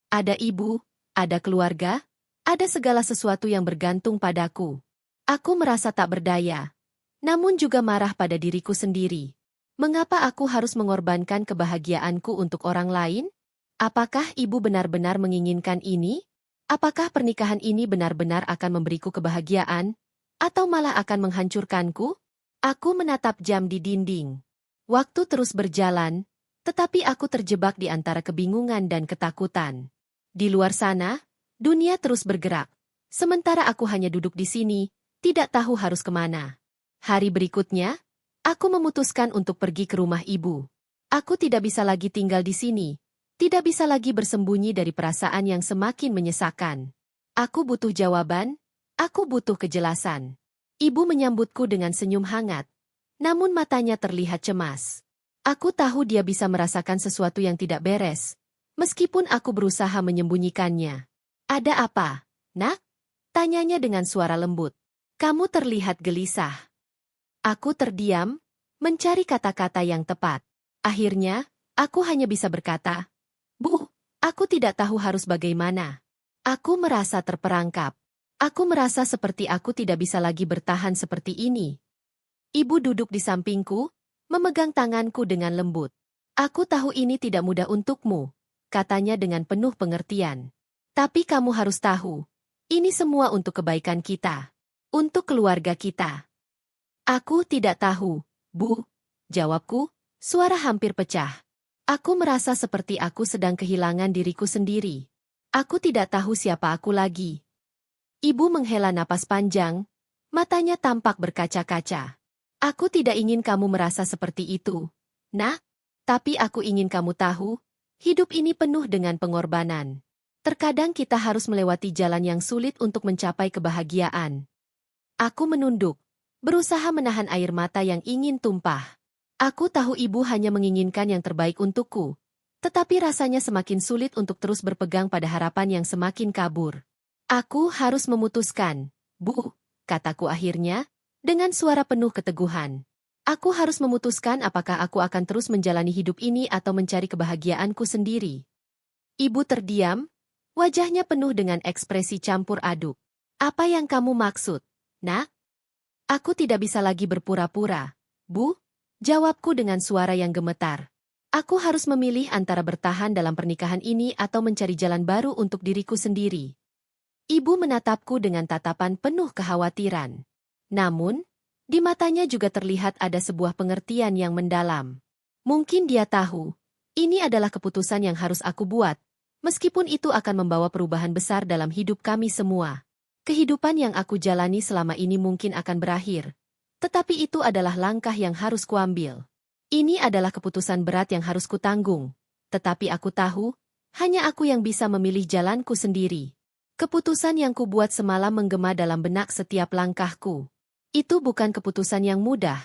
Ada ibu, ada keluarga, ada segala sesuatu yang bergantung padaku. Aku merasa tak berdaya, namun juga marah pada diriku sendiri. Mengapa aku harus mengorbankan kebahagiaanku untuk orang lain? Apakah ibu benar-benar menginginkan ini? Apakah pernikahan ini benar-benar akan memberiku kebahagiaan? Atau malah akan menghancurkanku? Aku menatap jam di dinding. Waktu terus berjalan, tetapi aku terjebak di antara kebingungan dan ketakutan. Di luar sana, dunia terus bergerak. Sementara aku hanya duduk di sini, tidak tahu harus kemana. Hari berikutnya, aku memutuskan untuk pergi ke rumah ibu. Aku tidak bisa lagi tinggal di sini. Tidak bisa lagi bersembunyi dari perasaan yang semakin menyesakan. Aku butuh jawaban, aku butuh kejelasan. Ibu menyambutku dengan senyum hangat, namun matanya terlihat cemas. Aku tahu dia bisa merasakan sesuatu yang tidak beres, meskipun aku berusaha menyembunyikannya. Ada apa, nak? Tanyanya dengan suara lembut. Kamu terlihat gelisah. Aku terdiam, mencari kata-kata yang tepat. Akhirnya, aku hanya bisa berkata, Bu, aku tidak tahu harus bagaimana. Aku merasa terperangkap. Aku merasa seperti aku tidak bisa lagi bertahan seperti ini. Ibu duduk di sampingku, memegang tanganku dengan lembut. Aku tahu ini tidak mudah untukmu, katanya dengan penuh pengertian. Tapi kamu harus tahu, ini semua untuk kebaikan kita. Untuk keluarga kita. Aku tidak tahu, Bu. Jawabku, suara hampir pecah. Aku merasa seperti aku sedang kehilangan diriku sendiri. Aku tidak tahu siapa aku lagi. Ibu menghela napas panjang, matanya tampak berkaca-kaca. Aku tidak ingin kamu merasa seperti itu, Nak. Tapi aku ingin kamu tahu, hidup ini penuh dengan pengorbanan. Terkadang kita harus melewati jalan yang sulit untuk mencapai kebahagiaan. Aku menunduk, berusaha menahan air mata yang ingin tumpah. Aku tahu ibu hanya menginginkan yang terbaik untukku, tetapi rasanya semakin sulit untuk terus berpegang pada harapan yang semakin kabur. Aku harus memutuskan, Bu, kataku akhirnya, dengan suara penuh keteguhan. Aku harus memutuskan apakah aku akan terus menjalani hidup ini atau mencari kebahagiaanku sendiri. Ibu terdiam, wajahnya penuh dengan ekspresi campur aduk. Apa yang kamu maksud, Nak? Aku tidak bisa lagi berpura-pura, Bu, jawabku dengan suara yang gemetar. Aku harus memilih antara bertahan dalam pernikahan ini atau mencari jalan baru untuk diriku sendiri. Ibu menatapku dengan tatapan penuh kekhawatiran. Namun, di matanya juga terlihat ada sebuah pengertian yang mendalam. Mungkin dia tahu, ini adalah keputusan yang harus aku buat, meskipun itu akan membawa perubahan besar dalam hidup kami semua. Kehidupan yang aku jalani selama ini mungkin akan berakhir, tetapi itu adalah langkah yang harus kuambil. Ini adalah keputusan berat yang harus kutanggung, tetapi aku tahu, hanya aku yang bisa memilih jalanku sendiri. Keputusan yang kubuat semalam menggema dalam benak setiap langkahku. Itu bukan keputusan yang mudah,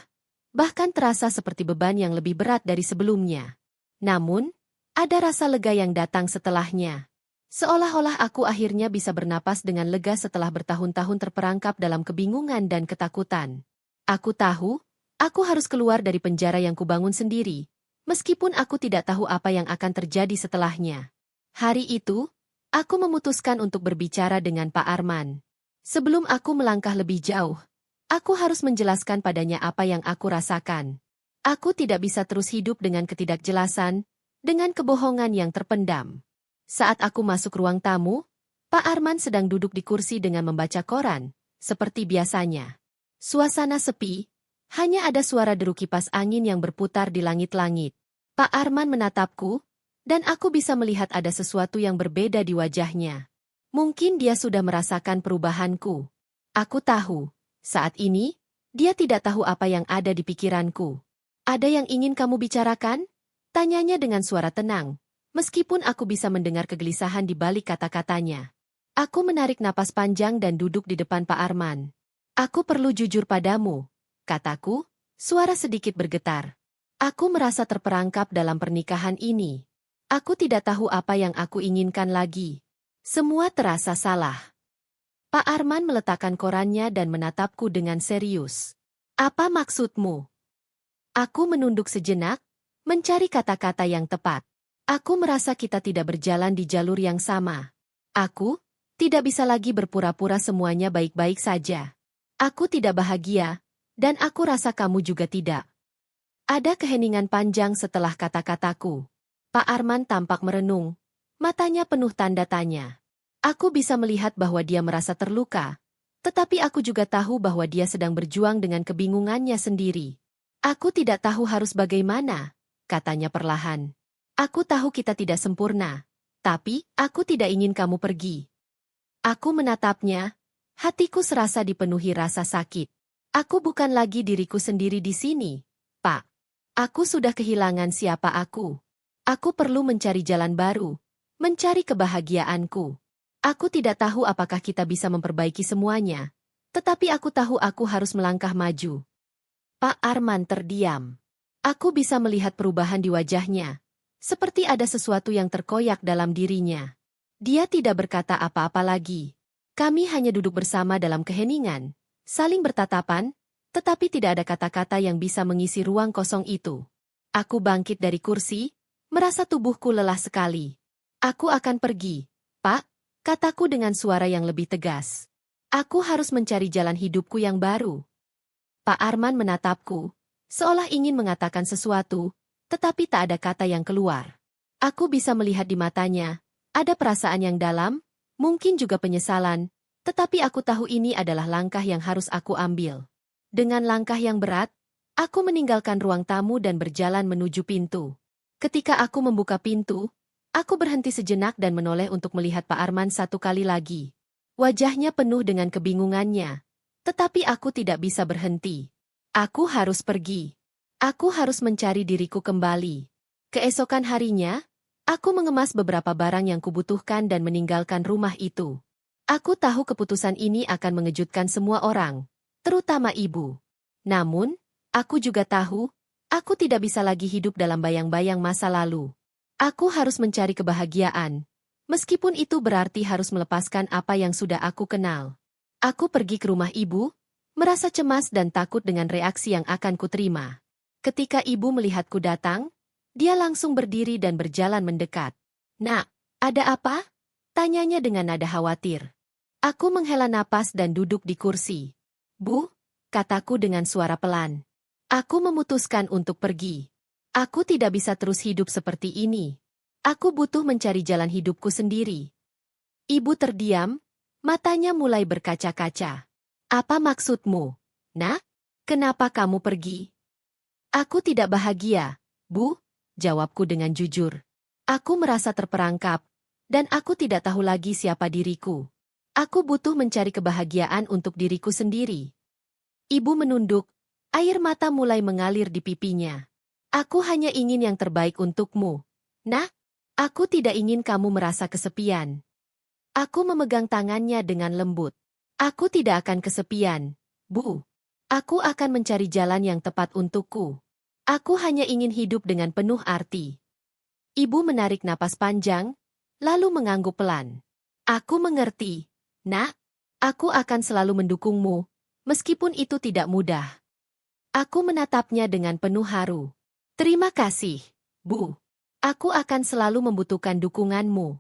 bahkan terasa seperti beban yang lebih berat dari sebelumnya. Namun, ada rasa lega yang datang setelahnya. Seolah-olah aku akhirnya bisa bernapas dengan lega setelah bertahun-tahun terperangkap dalam kebingungan dan ketakutan. Aku tahu, aku harus keluar dari penjara yang kubangun sendiri, meskipun aku tidak tahu apa yang akan terjadi setelahnya. Hari itu, aku memutuskan untuk berbicara dengan Pak Arman. Sebelum aku melangkah lebih jauh, aku harus menjelaskan padanya apa yang aku rasakan. Aku tidak bisa terus hidup dengan ketidakjelasan, dengan kebohongan yang terpendam. Saat aku masuk ruang tamu, Pak Arman sedang duduk di kursi dengan membaca koran, seperti biasanya. Suasana sepi, hanya ada suara deru kipas angin yang berputar di langit-langit. Pak Arman menatapku, dan aku bisa melihat ada sesuatu yang berbeda di wajahnya. Mungkin dia sudah merasakan perubahanku. Aku tahu, saat ini, dia tidak tahu apa yang ada di pikiranku. Ada yang ingin kamu bicarakan? Tanyanya dengan suara tenang. Meskipun aku bisa mendengar kegelisahan di balik kata-katanya. Aku menarik napas panjang dan duduk di depan Pak Arman. Aku perlu jujur padamu, kataku, suara sedikit bergetar. Aku merasa terperangkap dalam pernikahan ini. Aku tidak tahu apa yang aku inginkan lagi. Semua terasa salah. Pak Arman meletakkan korannya dan menatapku dengan serius. Apa maksudmu? Aku menunduk sejenak, mencari kata-kata yang tepat. Aku merasa kita tidak berjalan di jalur yang sama. Aku tidak bisa lagi berpura-pura semuanya baik-baik saja. Aku tidak bahagia, dan aku rasa kamu juga tidak. Ada keheningan panjang setelah kata-kataku. Pak Arman tampak merenung, matanya penuh tanda tanya. Aku bisa melihat bahwa dia merasa terluka, tetapi aku juga tahu bahwa dia sedang berjuang dengan kebingungannya sendiri. Aku tidak tahu harus bagaimana, katanya perlahan. Aku tahu kita tidak sempurna, tapi aku tidak ingin kamu pergi. Aku menatapnya, hatiku serasa dipenuhi rasa sakit. Aku bukan lagi diriku sendiri di sini, Pak. Aku sudah kehilangan siapa aku. Aku perlu mencari jalan baru, mencari kebahagiaanku. Aku tidak tahu apakah kita bisa memperbaiki semuanya, tetapi aku tahu aku harus melangkah maju. Pak Arman terdiam. Aku bisa melihat perubahan di wajahnya. Seperti ada sesuatu yang terkoyak dalam dirinya. Dia tidak berkata apa-apa lagi. Kami hanya duduk bersama dalam keheningan, saling bertatapan, tetapi tidak ada kata-kata yang bisa mengisi ruang kosong itu. Aku bangkit dari kursi, merasa tubuhku lelah sekali. Aku akan pergi, Pak, kataku dengan suara yang lebih tegas. Aku harus mencari jalan hidupku yang baru. Pak Arman menatapku, seolah ingin mengatakan sesuatu, tetapi tak ada kata yang keluar. Aku bisa melihat di matanya, ada perasaan yang dalam, mungkin juga penyesalan, tetapi aku tahu ini adalah langkah yang harus aku ambil. Dengan langkah yang berat, aku meninggalkan ruang tamu dan berjalan menuju pintu. Ketika aku membuka pintu, aku berhenti sejenak dan menoleh untuk melihat Pak Arman satu kali lagi. Wajahnya penuh dengan kebingungannya. Tetapi aku tidak bisa berhenti. Aku harus pergi. Aku harus mencari diriku kembali. Keesokan harinya, aku mengemas beberapa barang yang kubutuhkan dan meninggalkan rumah itu. Aku tahu keputusan ini akan mengejutkan semua orang, terutama ibu. Namun, aku juga tahu, aku tidak bisa lagi hidup dalam bayang-bayang masa lalu. Aku harus mencari kebahagiaan, meskipun itu berarti harus melepaskan apa yang sudah aku kenal. Aku pergi ke rumah ibu, merasa cemas dan takut dengan reaksi yang akan kuterima. Ketika ibu melihatku datang, dia langsung berdiri dan berjalan mendekat. "Nak, ada apa?" tanyanya dengan nada khawatir. Aku menghela napas dan duduk di kursi. "Bu," kataku dengan suara pelan. "Aku memutuskan untuk pergi. Aku tidak bisa terus hidup seperti ini. Aku butuh mencari jalan hidupku sendiri." Ibu terdiam, matanya mulai berkaca-kaca. "Apa maksudmu, Nak? Kenapa kamu pergi?" "Aku tidak bahagia, Bu," jawabku dengan jujur. "Aku merasa terperangkap, dan aku tidak tahu lagi siapa diriku. Aku butuh mencari kebahagiaan untuk diriku sendiri." Ibu menunduk, air mata mulai mengalir di pipinya. "Aku hanya ingin yang terbaik untukmu, Nak. Aku tidak ingin kamu merasa kesepian." Aku memegang tangannya dengan lembut. "Aku tidak akan kesepian, Bu. Aku akan mencari jalan yang tepat untukku. Aku hanya ingin hidup dengan penuh arti." Ibu menarik napas panjang, lalu mengangguk pelan. "Aku mengerti, Nak. Aku akan selalu mendukungmu, meskipun itu tidak mudah." Aku menatapnya dengan penuh haru. "Terima kasih, Bu. Aku akan selalu membutuhkan dukunganmu."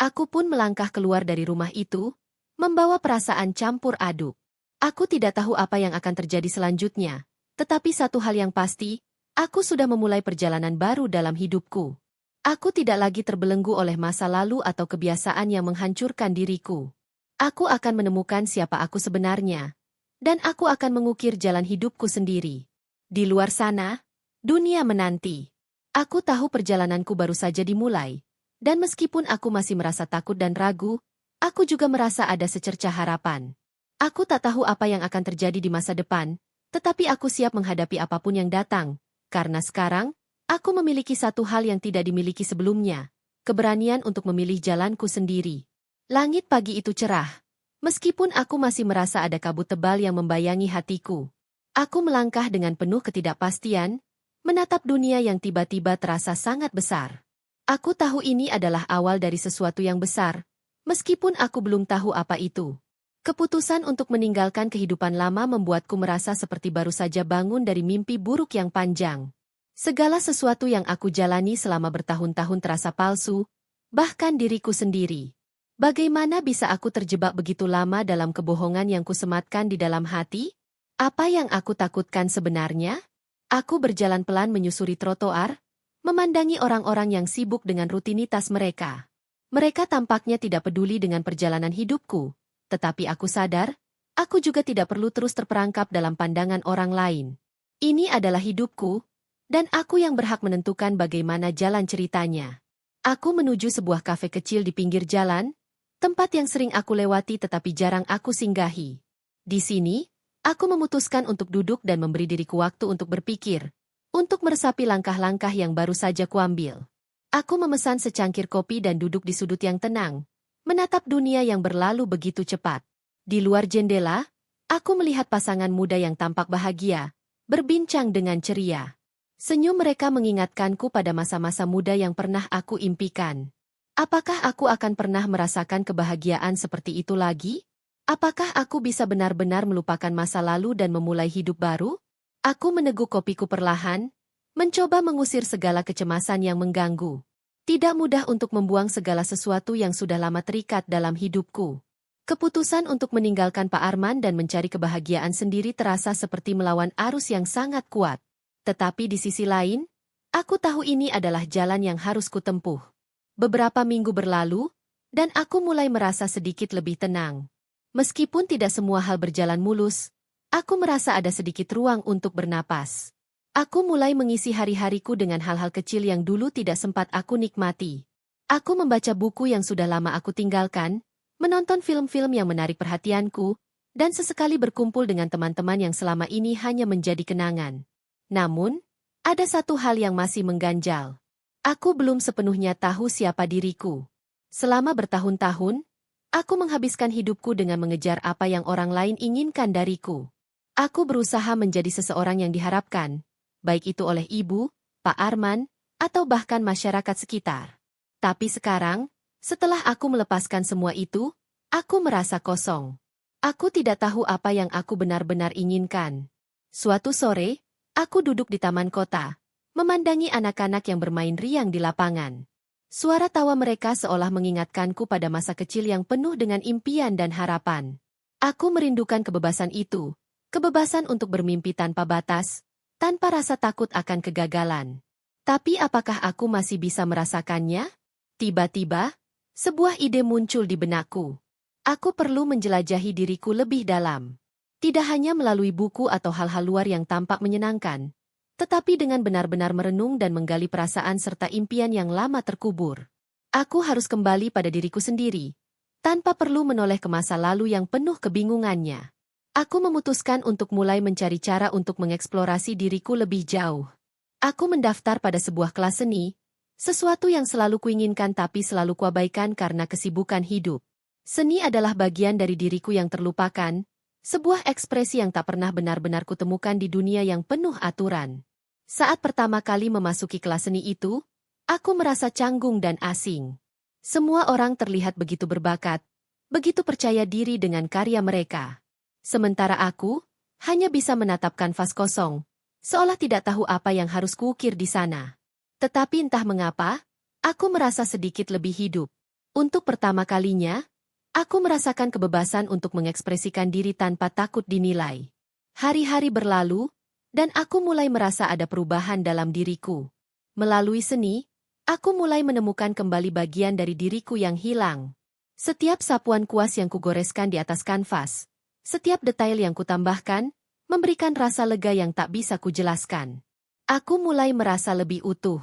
Aku pun melangkah keluar dari rumah itu, membawa perasaan campur aduk. Aku tidak tahu apa yang akan terjadi selanjutnya, tetapi satu hal yang pasti, aku sudah memulai perjalanan baru dalam hidupku. Aku tidak lagi terbelenggu oleh masa lalu atau kebiasaan yang menghancurkan diriku. Aku akan menemukan siapa aku sebenarnya, dan aku akan mengukir jalan hidupku sendiri. Di luar sana, dunia menanti. Aku tahu perjalananku baru saja dimulai. Dan meskipun aku masih merasa takut dan ragu, aku juga merasa ada secercah harapan. Aku tak tahu apa yang akan terjadi di masa depan, tetapi aku siap menghadapi apapun yang datang, karena sekarang, aku memiliki satu hal yang tidak dimiliki sebelumnya, keberanian untuk memilih jalanku sendiri. Langit pagi itu cerah, meskipun aku masih merasa ada kabut tebal yang membayangi hatiku. Aku melangkah dengan penuh ketidakpastian, menatap dunia yang tiba-tiba terasa sangat besar. Aku tahu ini adalah awal dari sesuatu yang besar, meskipun aku belum tahu apa itu. Keputusan untuk meninggalkan kehidupan lama membuatku merasa seperti baru saja bangun dari mimpi buruk yang panjang. Segala sesuatu yang aku jalani selama bertahun-tahun terasa palsu, bahkan diriku sendiri. Bagaimana bisa aku terjebak begitu lama dalam kebohongan yang kusematkan di dalam hati? Apa yang aku takutkan sebenarnya? Aku berjalan pelan menyusuri trotoar, memandangi orang-orang yang sibuk dengan rutinitas mereka. Mereka tampaknya tidak peduli dengan perjalanan hidupku, tetapi aku sadar, aku juga tidak perlu terus terperangkap dalam pandangan orang lain. Ini adalah hidupku, dan aku yang berhak menentukan bagaimana jalan ceritanya. Aku menuju sebuah kafe kecil di pinggir jalan, tempat yang sering aku lewati tetapi jarang aku singgahi. Di sini, aku memutuskan untuk duduk dan memberi diriku waktu untuk berpikir, untuk meresapi langkah-langkah yang baru saja kuambil. Aku memesan secangkir kopi dan duduk di sudut yang tenang, menatap dunia yang berlalu begitu cepat. Di luar jendela, aku melihat pasangan muda yang tampak bahagia, berbincang dengan ceria. Senyum mereka mengingatkanku pada masa-masa muda yang pernah aku impikan. Apakah aku akan pernah merasakan kebahagiaan seperti itu lagi? Apakah aku bisa benar-benar melupakan masa lalu dan memulai hidup baru? Aku meneguk kopiku perlahan, mencoba mengusir segala kecemasan yang mengganggu. Tidak mudah untuk membuang segala sesuatu yang sudah lama terikat dalam hidupku. Keputusan untuk meninggalkan Pak Arman dan mencari kebahagiaan sendiri terasa seperti melawan arus yang sangat kuat. Tetapi di sisi lain, Aku tahu ini adalah jalan yang harus kutempuh. Beberapa minggu berlalu, dan aku mulai merasa sedikit lebih tenang. Meskipun tidak semua hal berjalan mulus, aku merasa ada sedikit ruang untuk bernapas. Aku mulai mengisi hari-hariku dengan hal-hal kecil yang dulu tidak sempat aku nikmati. Aku membaca buku yang sudah lama aku tinggalkan, menonton film-film yang menarik perhatianku, dan sesekali berkumpul dengan teman-teman yang selama ini hanya menjadi kenangan. Namun, ada satu hal yang masih mengganjal. Aku belum sepenuhnya tahu siapa diriku. Selama bertahun-tahun, aku menghabiskan hidupku dengan mengejar apa yang orang lain inginkan dariku. Aku berusaha menjadi seseorang yang diharapkan, baik itu oleh ibu, Pak Arman, atau bahkan masyarakat sekitar. Tapi sekarang, setelah aku melepaskan semua itu, aku merasa kosong. Aku tidak tahu apa yang aku benar-benar inginkan. Suatu sore, aku duduk di taman kota, memandangi anak-anak yang bermain riang di lapangan. Suara tawa mereka seolah mengingatkanku pada masa kecil yang penuh dengan impian dan harapan. Aku merindukan kebebasan itu, kebebasan untuk bermimpi tanpa batas, tanpa rasa takut akan kegagalan. Tapi apakah aku masih bisa merasakannya? Tiba-tiba, sebuah ide muncul di benakku. Aku perlu menjelajahi diriku lebih dalam. Tidak hanya melalui buku atau hal-hal luar yang tampak menyenangkan, tetapi dengan benar-benar merenung dan menggali perasaan serta impian yang lama terkubur. Aku harus kembali pada diriku sendiri, tanpa perlu menoleh ke masa lalu yang penuh kebingungannya. Aku memutuskan untuk mulai mencari cara untuk mengeksplorasi diriku lebih jauh. Aku mendaftar pada sebuah kelas seni, sesuatu yang selalu kuinginkan tapi selalu kuabaikan karena kesibukan hidup. Seni adalah bagian dari diriku yang terlupakan, sebuah ekspresi yang tak pernah benar-benar kutemukan di dunia yang penuh aturan. Saat pertama kali memasuki kelas seni itu, aku merasa canggung dan asing. Semua orang terlihat begitu berbakat, begitu percaya diri dengan karya mereka. Sementara aku, hanya bisa menatap kanvas kosong, seolah tidak tahu apa yang harus kuukir di sana. Tetapi entah mengapa, aku merasa sedikit lebih hidup. Untuk pertama kalinya, aku merasakan kebebasan untuk mengekspresikan diri tanpa takut dinilai. Hari-hari berlalu, dan aku mulai merasa ada perubahan dalam diriku. Melalui seni, aku mulai menemukan kembali bagian dari diriku yang hilang. Setiap sapuan kuas yang kugoreskan di atas kanvas, setiap detail yang kutambahkan, memberikan rasa lega yang tak bisa kujelaskan. Aku mulai merasa lebih utuh.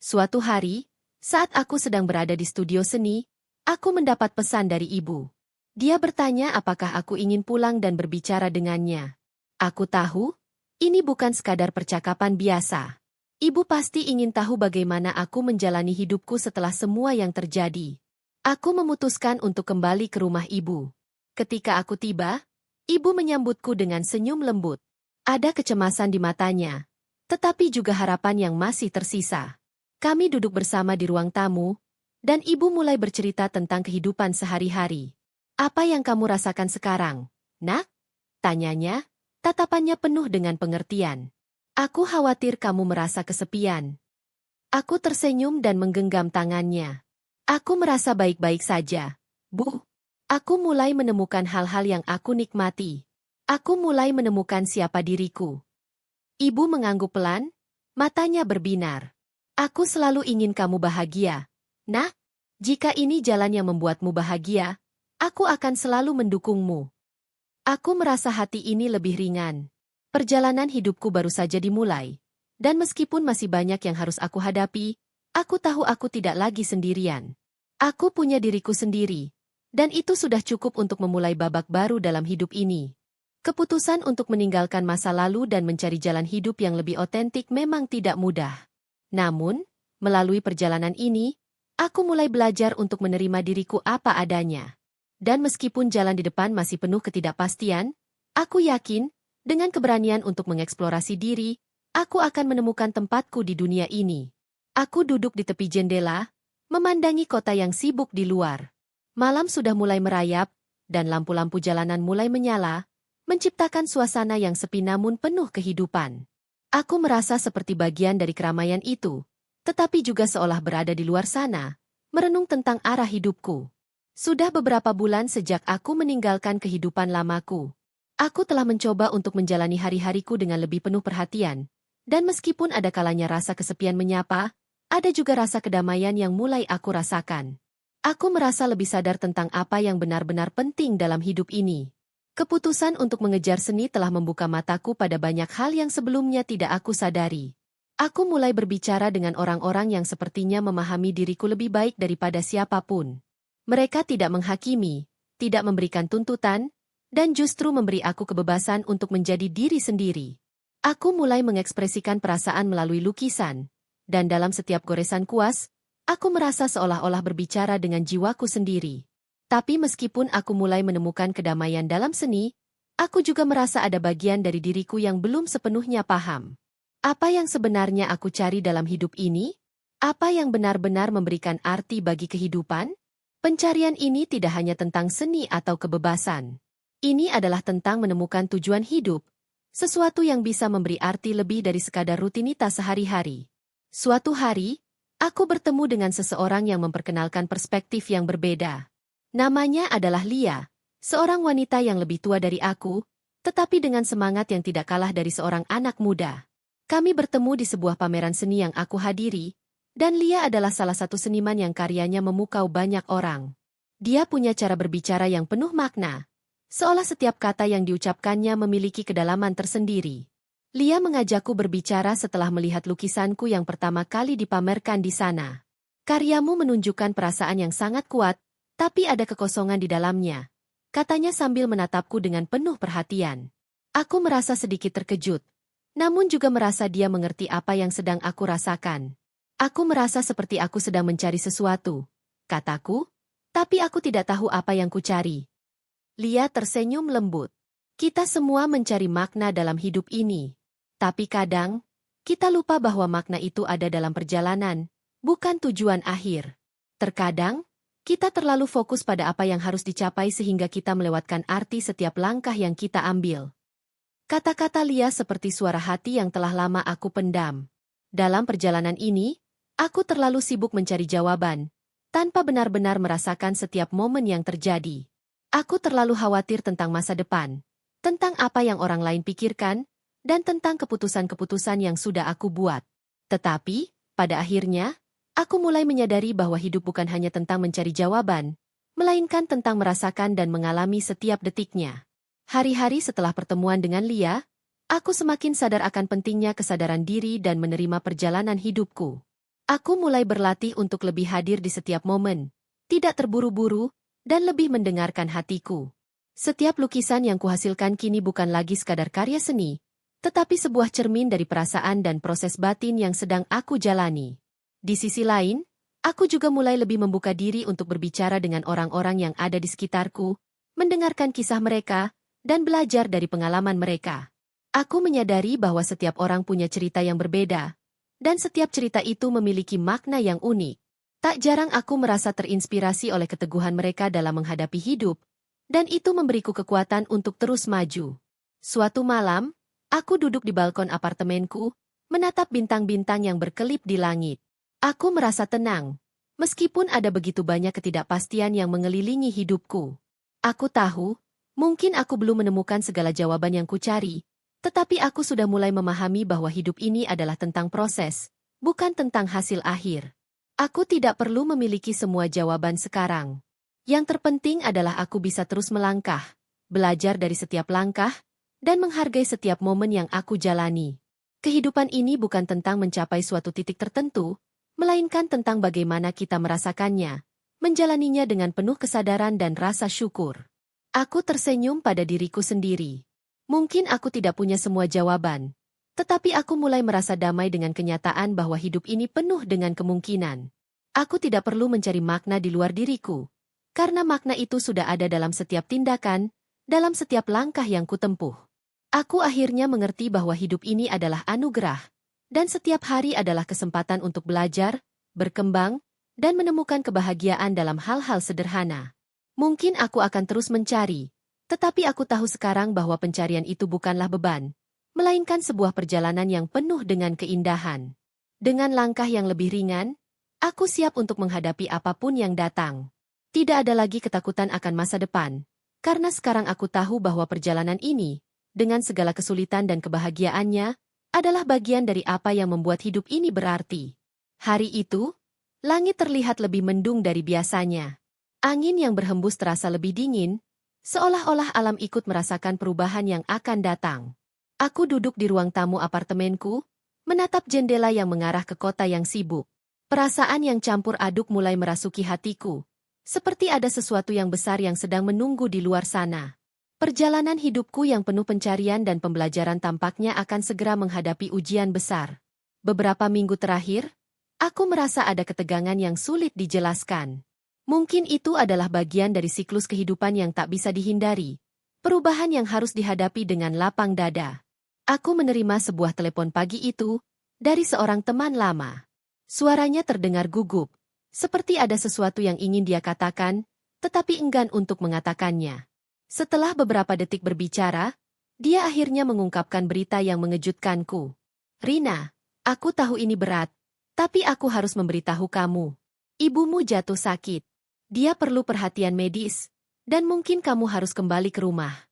Suatu hari, saat aku sedang berada di studio seni, aku mendapat pesan dari ibu. Dia bertanya apakah aku ingin pulang dan berbicara dengannya. Aku tahu, ini bukan sekadar percakapan biasa. Ibu pasti ingin tahu bagaimana aku menjalani hidupku setelah semua yang terjadi. Aku memutuskan untuk kembali ke rumah ibu. Ketika aku tiba, ibu menyambutku dengan senyum lembut. Ada kecemasan di matanya, tetapi juga harapan yang masih tersisa. Kami duduk bersama di ruang tamu, dan ibu mulai bercerita tentang kehidupan sehari-hari. Apa yang kamu rasakan sekarang, nak? Tanyanya, tatapannya penuh dengan pengertian. Aku khawatir kamu merasa kesepian. Aku tersenyum dan menggenggam tangannya. Aku merasa baik-baik saja, Bu. Aku mulai menemukan hal-hal yang aku nikmati. Aku mulai menemukan siapa diriku. Ibu mengangguk pelan, matanya berbinar. Aku selalu ingin kamu bahagia, nak. Jika ini jalan yang membuatmu bahagia, aku akan selalu mendukungmu. Aku merasa hati ini lebih ringan. Perjalanan hidupku baru saja dimulai. Dan meskipun masih banyak yang harus aku hadapi, aku tahu aku tidak lagi sendirian. Aku punya diriku sendiri. Dan itu sudah cukup untuk memulai babak baru dalam hidup ini. Keputusan untuk meninggalkan masa lalu dan mencari jalan hidup yang lebih otentik memang tidak mudah. Namun, melalui perjalanan ini, aku mulai belajar untuk menerima diriku apa adanya. Dan meskipun jalan di depan masih penuh ketidakpastian, aku yakin, dengan keberanian untuk mengeksplorasi diri, aku akan menemukan tempatku di dunia ini. Aku duduk di tepi jendela, memandangi kota yang sibuk di luar. Malam sudah mulai merayap, dan lampu-lampu jalanan mulai menyala, menciptakan suasana yang sepi namun penuh kehidupan. Aku merasa seperti bagian dari keramaian itu, tetapi juga seolah berada di luar sana, merenung tentang arah hidupku. Sudah beberapa bulan sejak aku meninggalkan kehidupan lamaku. Aku telah mencoba untuk menjalani hari-hariku dengan lebih penuh perhatian, Dan meskipun ada kalanya rasa kesepian menyapa, ada juga rasa kedamaian yang mulai aku rasakan. Aku merasa lebih sadar tentang apa yang benar-benar penting dalam hidup ini. Keputusan untuk mengejar seni telah membuka mataku pada banyak hal yang sebelumnya tidak aku sadari. Aku mulai berbicara dengan orang-orang yang sepertinya memahami diriku lebih baik daripada siapapun. Mereka tidak menghakimi, tidak memberikan tuntutan, dan justru memberi aku kebebasan untuk menjadi diri sendiri. Aku mulai mengekspresikan perasaan melalui lukisan, dan dalam setiap goresan kuas, aku merasa seolah-olah berbicara dengan jiwaku sendiri. Tapi meskipun aku mulai menemukan kedamaian dalam seni, aku juga merasa ada bagian dari diriku yang belum sepenuhnya paham. Apa yang sebenarnya aku cari dalam hidup ini? Apa yang benar-benar memberikan arti bagi kehidupan? Pencarian ini tidak hanya tentang seni atau kebebasan. Ini adalah tentang menemukan tujuan hidup, sesuatu yang bisa memberi arti lebih dari sekadar rutinitas sehari-hari. Suatu hari, aku bertemu dengan seseorang yang memperkenalkan perspektif yang berbeda. Namanya adalah Lia, seorang wanita yang lebih tua dari aku, tetapi dengan semangat yang tidak kalah dari seorang anak muda. Kami bertemu di sebuah pameran seni yang aku hadiri, dan Lia adalah salah satu seniman yang karyanya memukau banyak orang. Dia punya cara berbicara yang penuh makna, seolah setiap kata yang diucapkannya memiliki kedalaman tersendiri. Lia mengajakku berbicara setelah melihat lukisanku yang pertama kali dipamerkan di sana. Karyamu menunjukkan perasaan yang sangat kuat, tapi ada kekosongan di dalamnya, katanya sambil menatapku dengan penuh perhatian. Aku merasa sedikit terkejut, namun juga merasa dia mengerti apa yang sedang aku rasakan. Aku merasa seperti aku sedang mencari sesuatu, kataku, tapi aku tidak tahu apa yang kucari. Lia tersenyum lembut. Kita semua mencari makna dalam hidup ini. Tapi kadang, kita lupa bahwa makna itu ada dalam perjalanan, bukan tujuan akhir. Terkadang, kita terlalu fokus pada apa yang harus dicapai sehingga kita melewatkan arti setiap langkah yang kita ambil. Kata-kata Lia seperti suara hati yang telah lama aku pendam. Dalam perjalanan ini, aku terlalu sibuk mencari jawaban, tanpa benar-benar merasakan setiap momen yang terjadi. Aku terlalu khawatir tentang masa depan, tentang apa yang orang lain pikirkan, dan tentang keputusan-keputusan yang sudah aku buat. Tetapi, pada akhirnya, aku mulai menyadari bahwa hidup bukan hanya tentang mencari jawaban, melainkan tentang merasakan dan mengalami setiap detiknya. Hari-hari setelah pertemuan dengan Lia, aku semakin sadar akan pentingnya kesadaran diri dan menerima perjalanan hidupku. Aku mulai berlatih untuk lebih hadir di setiap momen, tidak terburu-buru, dan lebih mendengarkan hatiku. Setiap lukisan yang kuhasilkan kini bukan lagi sekadar karya seni, tetapi sebuah cermin dari perasaan dan proses batin yang sedang aku jalani. Di sisi lain, aku juga mulai lebih membuka diri untuk berbicara dengan orang-orang yang ada di sekitarku, mendengarkan kisah mereka, dan belajar dari pengalaman mereka. Aku menyadari bahwa setiap orang punya cerita yang berbeda, dan setiap cerita itu memiliki makna yang unik. Tak jarang aku merasa terinspirasi oleh keteguhan mereka dalam menghadapi hidup, dan itu memberiku kekuatan untuk terus maju. Suatu malam, aku duduk di balkon apartemenku, menatap bintang-bintang yang berkelip di langit. Aku merasa tenang, meskipun ada begitu banyak ketidakpastian yang mengelilingi hidupku. Aku tahu, mungkin aku belum menemukan segala jawaban yang kucari, tetapi aku sudah mulai memahami bahwa hidup ini adalah tentang proses, bukan tentang hasil akhir. Aku tidak perlu memiliki semua jawaban sekarang. Yang terpenting adalah aku bisa terus melangkah, belajar dari setiap langkah, dan menghargai setiap momen yang aku jalani. Kehidupan ini bukan tentang mencapai suatu titik tertentu, melainkan tentang bagaimana kita merasakannya, menjalaninya dengan penuh kesadaran dan rasa syukur. Aku tersenyum pada diriku sendiri. Mungkin aku tidak punya semua jawaban, tetapi aku mulai merasa damai dengan kenyataan bahwa hidup ini penuh dengan kemungkinan. Aku tidak perlu mencari makna di luar diriku, karena makna itu sudah ada dalam setiap tindakan, dalam setiap langkah yang kutempuh. Aku akhirnya mengerti bahwa hidup ini adalah anugerah, dan setiap hari adalah kesempatan untuk belajar, berkembang, dan menemukan kebahagiaan dalam hal-hal sederhana. Mungkin aku akan terus mencari, tetapi aku tahu sekarang bahwa pencarian itu bukanlah beban, melainkan sebuah perjalanan yang penuh dengan keindahan. Dengan langkah yang lebih ringan, aku siap untuk menghadapi apapun yang datang. Tidak ada lagi ketakutan akan masa depan, karena sekarang aku tahu bahwa perjalanan ini, dengan segala kesulitan dan kebahagiaannya, adalah bagian dari apa yang membuat hidup ini berarti. Hari itu, langit terlihat lebih mendung dari biasanya. Angin yang berhembus terasa lebih dingin, seolah-olah alam ikut merasakan perubahan yang akan datang. Aku duduk di ruang tamu apartemenku, menatap jendela yang mengarah ke kota yang sibuk. Perasaan yang campur aduk mulai merasuki hatiku, seperti ada sesuatu yang besar yang sedang menunggu di luar sana. Perjalanan hidupku yang penuh pencarian dan pembelajaran tampaknya akan segera menghadapi ujian besar. Beberapa minggu terakhir, aku merasa ada ketegangan yang sulit dijelaskan. Mungkin itu adalah bagian dari siklus kehidupan yang tak bisa dihindari. Perubahan yang harus dihadapi dengan lapang dada. Aku menerima sebuah telepon pagi itu dari seorang teman lama. Suaranya terdengar gugup, seperti ada sesuatu yang ingin dia katakan, tetapi enggan untuk mengatakannya. Setelah beberapa detik berbicara, dia akhirnya mengungkapkan berita yang mengejutkanku. Rina, aku tahu ini berat, tapi aku harus memberitahu kamu. Ibumu jatuh sakit. Dia perlu perhatian medis, dan mungkin kamu harus kembali ke rumah.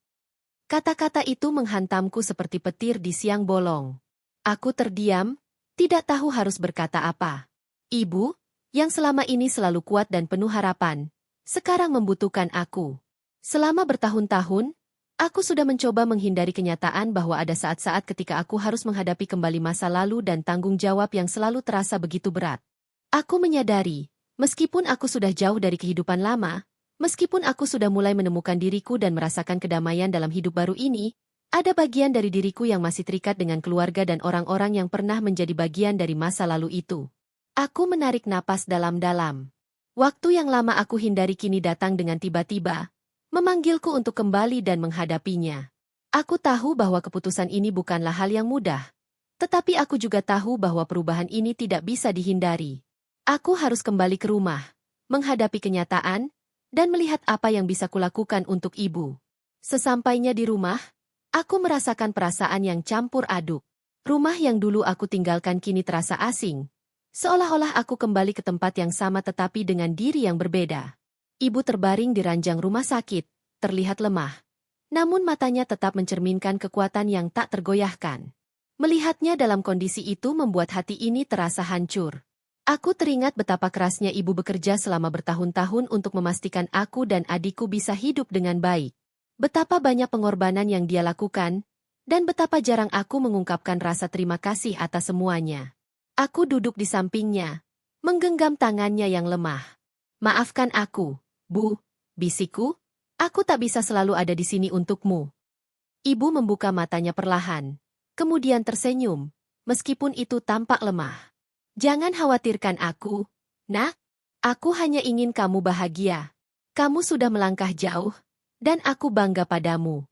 Kata-kata itu menghantamku seperti petir di siang bolong. Aku terdiam, tidak tahu harus berkata apa. Ibu, yang selama ini selalu kuat dan penuh harapan, sekarang membutuhkan aku. Selama bertahun-tahun, aku sudah mencoba menghindari kenyataan bahwa ada saat-saat ketika aku harus menghadapi kembali masa lalu dan tanggung jawab yang selalu terasa begitu berat. Aku menyadari, meskipun aku sudah jauh dari kehidupan lama, meskipun aku sudah mulai menemukan diriku dan merasakan kedamaian dalam hidup baru ini, ada bagian dari diriku yang masih terikat dengan keluarga dan orang-orang yang pernah menjadi bagian dari masa lalu itu. Aku menarik napas dalam-dalam. Waktu yang lama aku hindari kini datang dengan tiba-tiba, memanggilku untuk kembali dan menghadapinya. Aku tahu bahwa keputusan ini bukanlah hal yang mudah, tetapi aku juga tahu bahwa perubahan ini tidak bisa dihindari. Aku harus kembali ke rumah, menghadapi kenyataan, dan melihat apa yang bisa kulakukan untuk ibu. Sesampainya di rumah, aku merasakan perasaan yang campur aduk. Rumah yang dulu aku tinggalkan kini terasa asing, seolah-olah aku kembali ke tempat yang sama tetapi dengan diri yang berbeda. Ibu terbaring di ranjang rumah sakit, terlihat lemah. Namun matanya tetap mencerminkan kekuatan yang tak tergoyahkan. Melihatnya dalam kondisi itu membuat hati ini terasa hancur. Aku teringat betapa kerasnya ibu bekerja selama bertahun-tahun untuk memastikan aku dan adikku bisa hidup dengan baik. Betapa banyak pengorbanan yang dia lakukan, dan betapa jarang aku mengungkapkan rasa terima kasih atas semuanya. Aku duduk di sampingnya, menggenggam tangannya yang lemah. Maafkan aku, Bu, bisikku, aku tak bisa selalu ada di sini untukmu. Ibu membuka matanya perlahan, kemudian tersenyum, meskipun itu tampak lemah. Jangan khawatirkan aku, Nak. Aku hanya ingin kamu bahagia. Kamu sudah melangkah jauh, dan aku bangga padamu.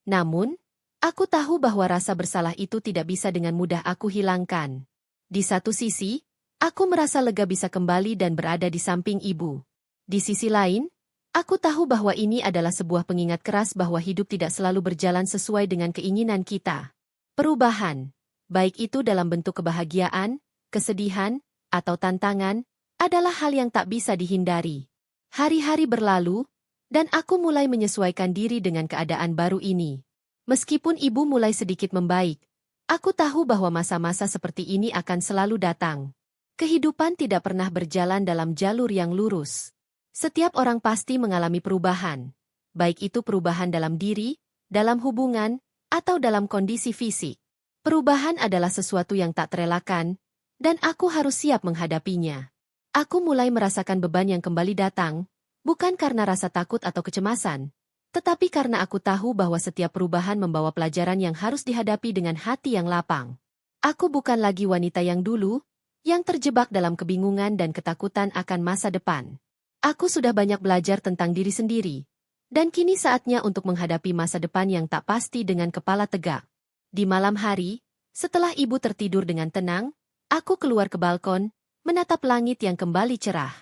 Namun, aku tahu bahwa rasa bersalah itu tidak bisa dengan mudah aku hilangkan. Di satu sisi, aku merasa lega bisa kembali dan berada di samping ibu. Di sisi lain, aku tahu bahwa ini adalah sebuah pengingat keras bahwa hidup tidak selalu berjalan sesuai dengan keinginan kita. Perubahan, baik itu dalam bentuk kebahagiaan, kesedihan, atau tantangan, adalah hal yang tak bisa dihindari. Hari-hari berlalu, dan aku mulai menyesuaikan diri dengan keadaan baru ini. Meskipun ibu mulai sedikit membaik, aku tahu bahwa masa-masa seperti ini akan selalu datang. Kehidupan tidak pernah berjalan dalam jalur yang lurus. Setiap orang pasti mengalami perubahan, baik itu perubahan dalam diri, dalam hubungan, atau dalam kondisi fisik. Perubahan adalah sesuatu yang tak terelakkan, dan aku harus siap menghadapinya. Aku mulai merasakan beban yang kembali datang, bukan karena rasa takut atau kecemasan, tetapi karena aku tahu bahwa setiap perubahan membawa pelajaran yang harus dihadapi dengan hati yang lapang. Aku bukan lagi wanita yang dulu, yang terjebak dalam kebingungan dan ketakutan akan masa depan. Aku sudah banyak belajar tentang diri sendiri, dan kini saatnya untuk menghadapi masa depan yang tak pasti dengan kepala tegak. Di malam hari, setelah ibu tertidur dengan tenang, aku keluar ke balkon, menatap langit yang kembali cerah.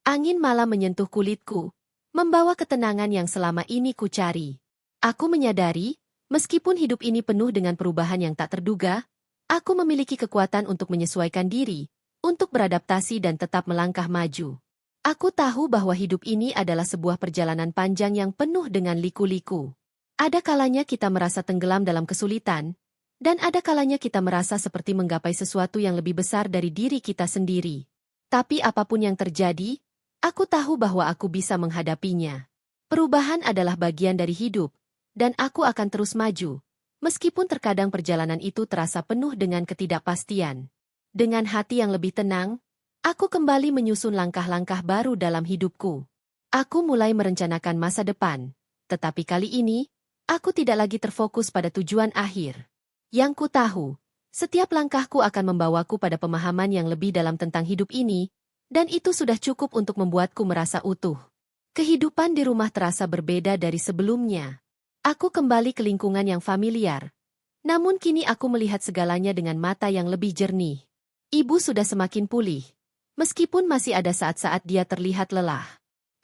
Angin malam menyentuh kulitku, membawa ketenangan yang selama ini ku cari. Aku menyadari, meskipun hidup ini penuh dengan perubahan yang tak terduga, aku memiliki kekuatan untuk menyesuaikan diri, untuk beradaptasi dan tetap melangkah maju. Aku tahu bahwa hidup ini adalah sebuah perjalanan panjang yang penuh dengan liku-liku. Ada kalanya kita merasa tenggelam dalam kesulitan, Dan ada kalanya kita merasa seperti menggapai sesuatu yang lebih besar dari diri kita sendiri. Tapi apapun yang terjadi, aku tahu bahwa aku bisa menghadapinya. Perubahan adalah bagian dari hidup, dan aku akan terus maju. Meskipun terkadang perjalanan itu terasa penuh dengan ketidakpastian. Dengan hati yang lebih tenang, aku kembali menyusun langkah-langkah baru dalam hidupku. Aku mulai merencanakan masa depan, tetapi kali ini, aku tidak lagi terfokus pada tujuan akhir. Yang ku tahu, setiap langkahku akan membawaku pada pemahaman yang lebih dalam tentang hidup ini, dan itu sudah cukup untuk membuatku merasa utuh. Kehidupan di rumah terasa berbeda dari sebelumnya. Aku kembali ke lingkungan yang familiar. Namun kini aku melihat segalanya dengan mata yang lebih jernih. Ibu sudah semakin pulih. Meskipun masih ada saat-saat dia terlihat lelah.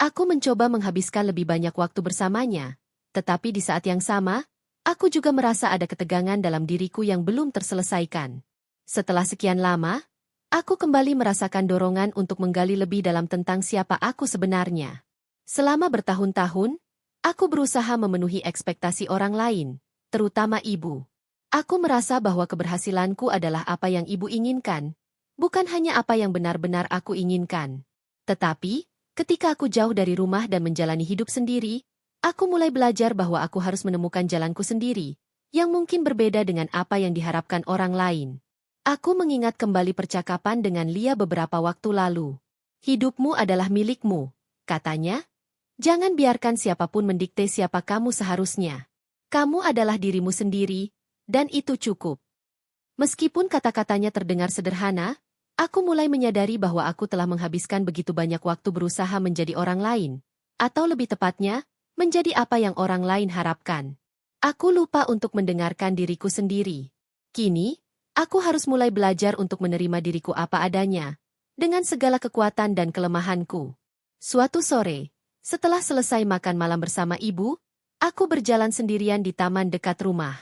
Aku mencoba menghabiskan lebih banyak waktu bersamanya. Tetapi di saat yang sama, aku juga merasa ada ketegangan dalam diriku yang belum terselesaikan. Setelah sekian lama, aku kembali merasakan dorongan untuk menggali lebih dalam tentang siapa aku sebenarnya. Selama bertahun-tahun, aku berusaha memenuhi ekspektasi orang lain, terutama ibu. Aku merasa bahwa keberhasilanku adalah apa yang ibu inginkan, bukan hanya apa yang benar-benar aku inginkan. Tetapi, ketika aku jauh dari rumah dan menjalani hidup sendiri, aku mulai belajar bahwa aku harus menemukan jalanku sendiri, yang mungkin berbeda dengan apa yang diharapkan orang lain. Aku mengingat kembali percakapan dengan Lia beberapa waktu lalu. Hidupmu adalah milikmu, katanya. Jangan biarkan siapapun mendikte siapa kamu seharusnya. Kamu adalah dirimu sendiri, dan itu cukup. Meskipun kata-katanya terdengar sederhana, aku mulai menyadari bahwa aku telah menghabiskan begitu banyak waktu berusaha menjadi orang lain, atau lebih tepatnya, menjadi apa yang orang lain harapkan. Aku lupa untuk mendengarkan diriku sendiri. Kini, aku harus mulai belajar untuk menerima diriku apa adanya, dengan segala kekuatan dan kelemahanku. Suatu sore, setelah selesai makan malam bersama ibu, aku berjalan sendirian di taman dekat rumah.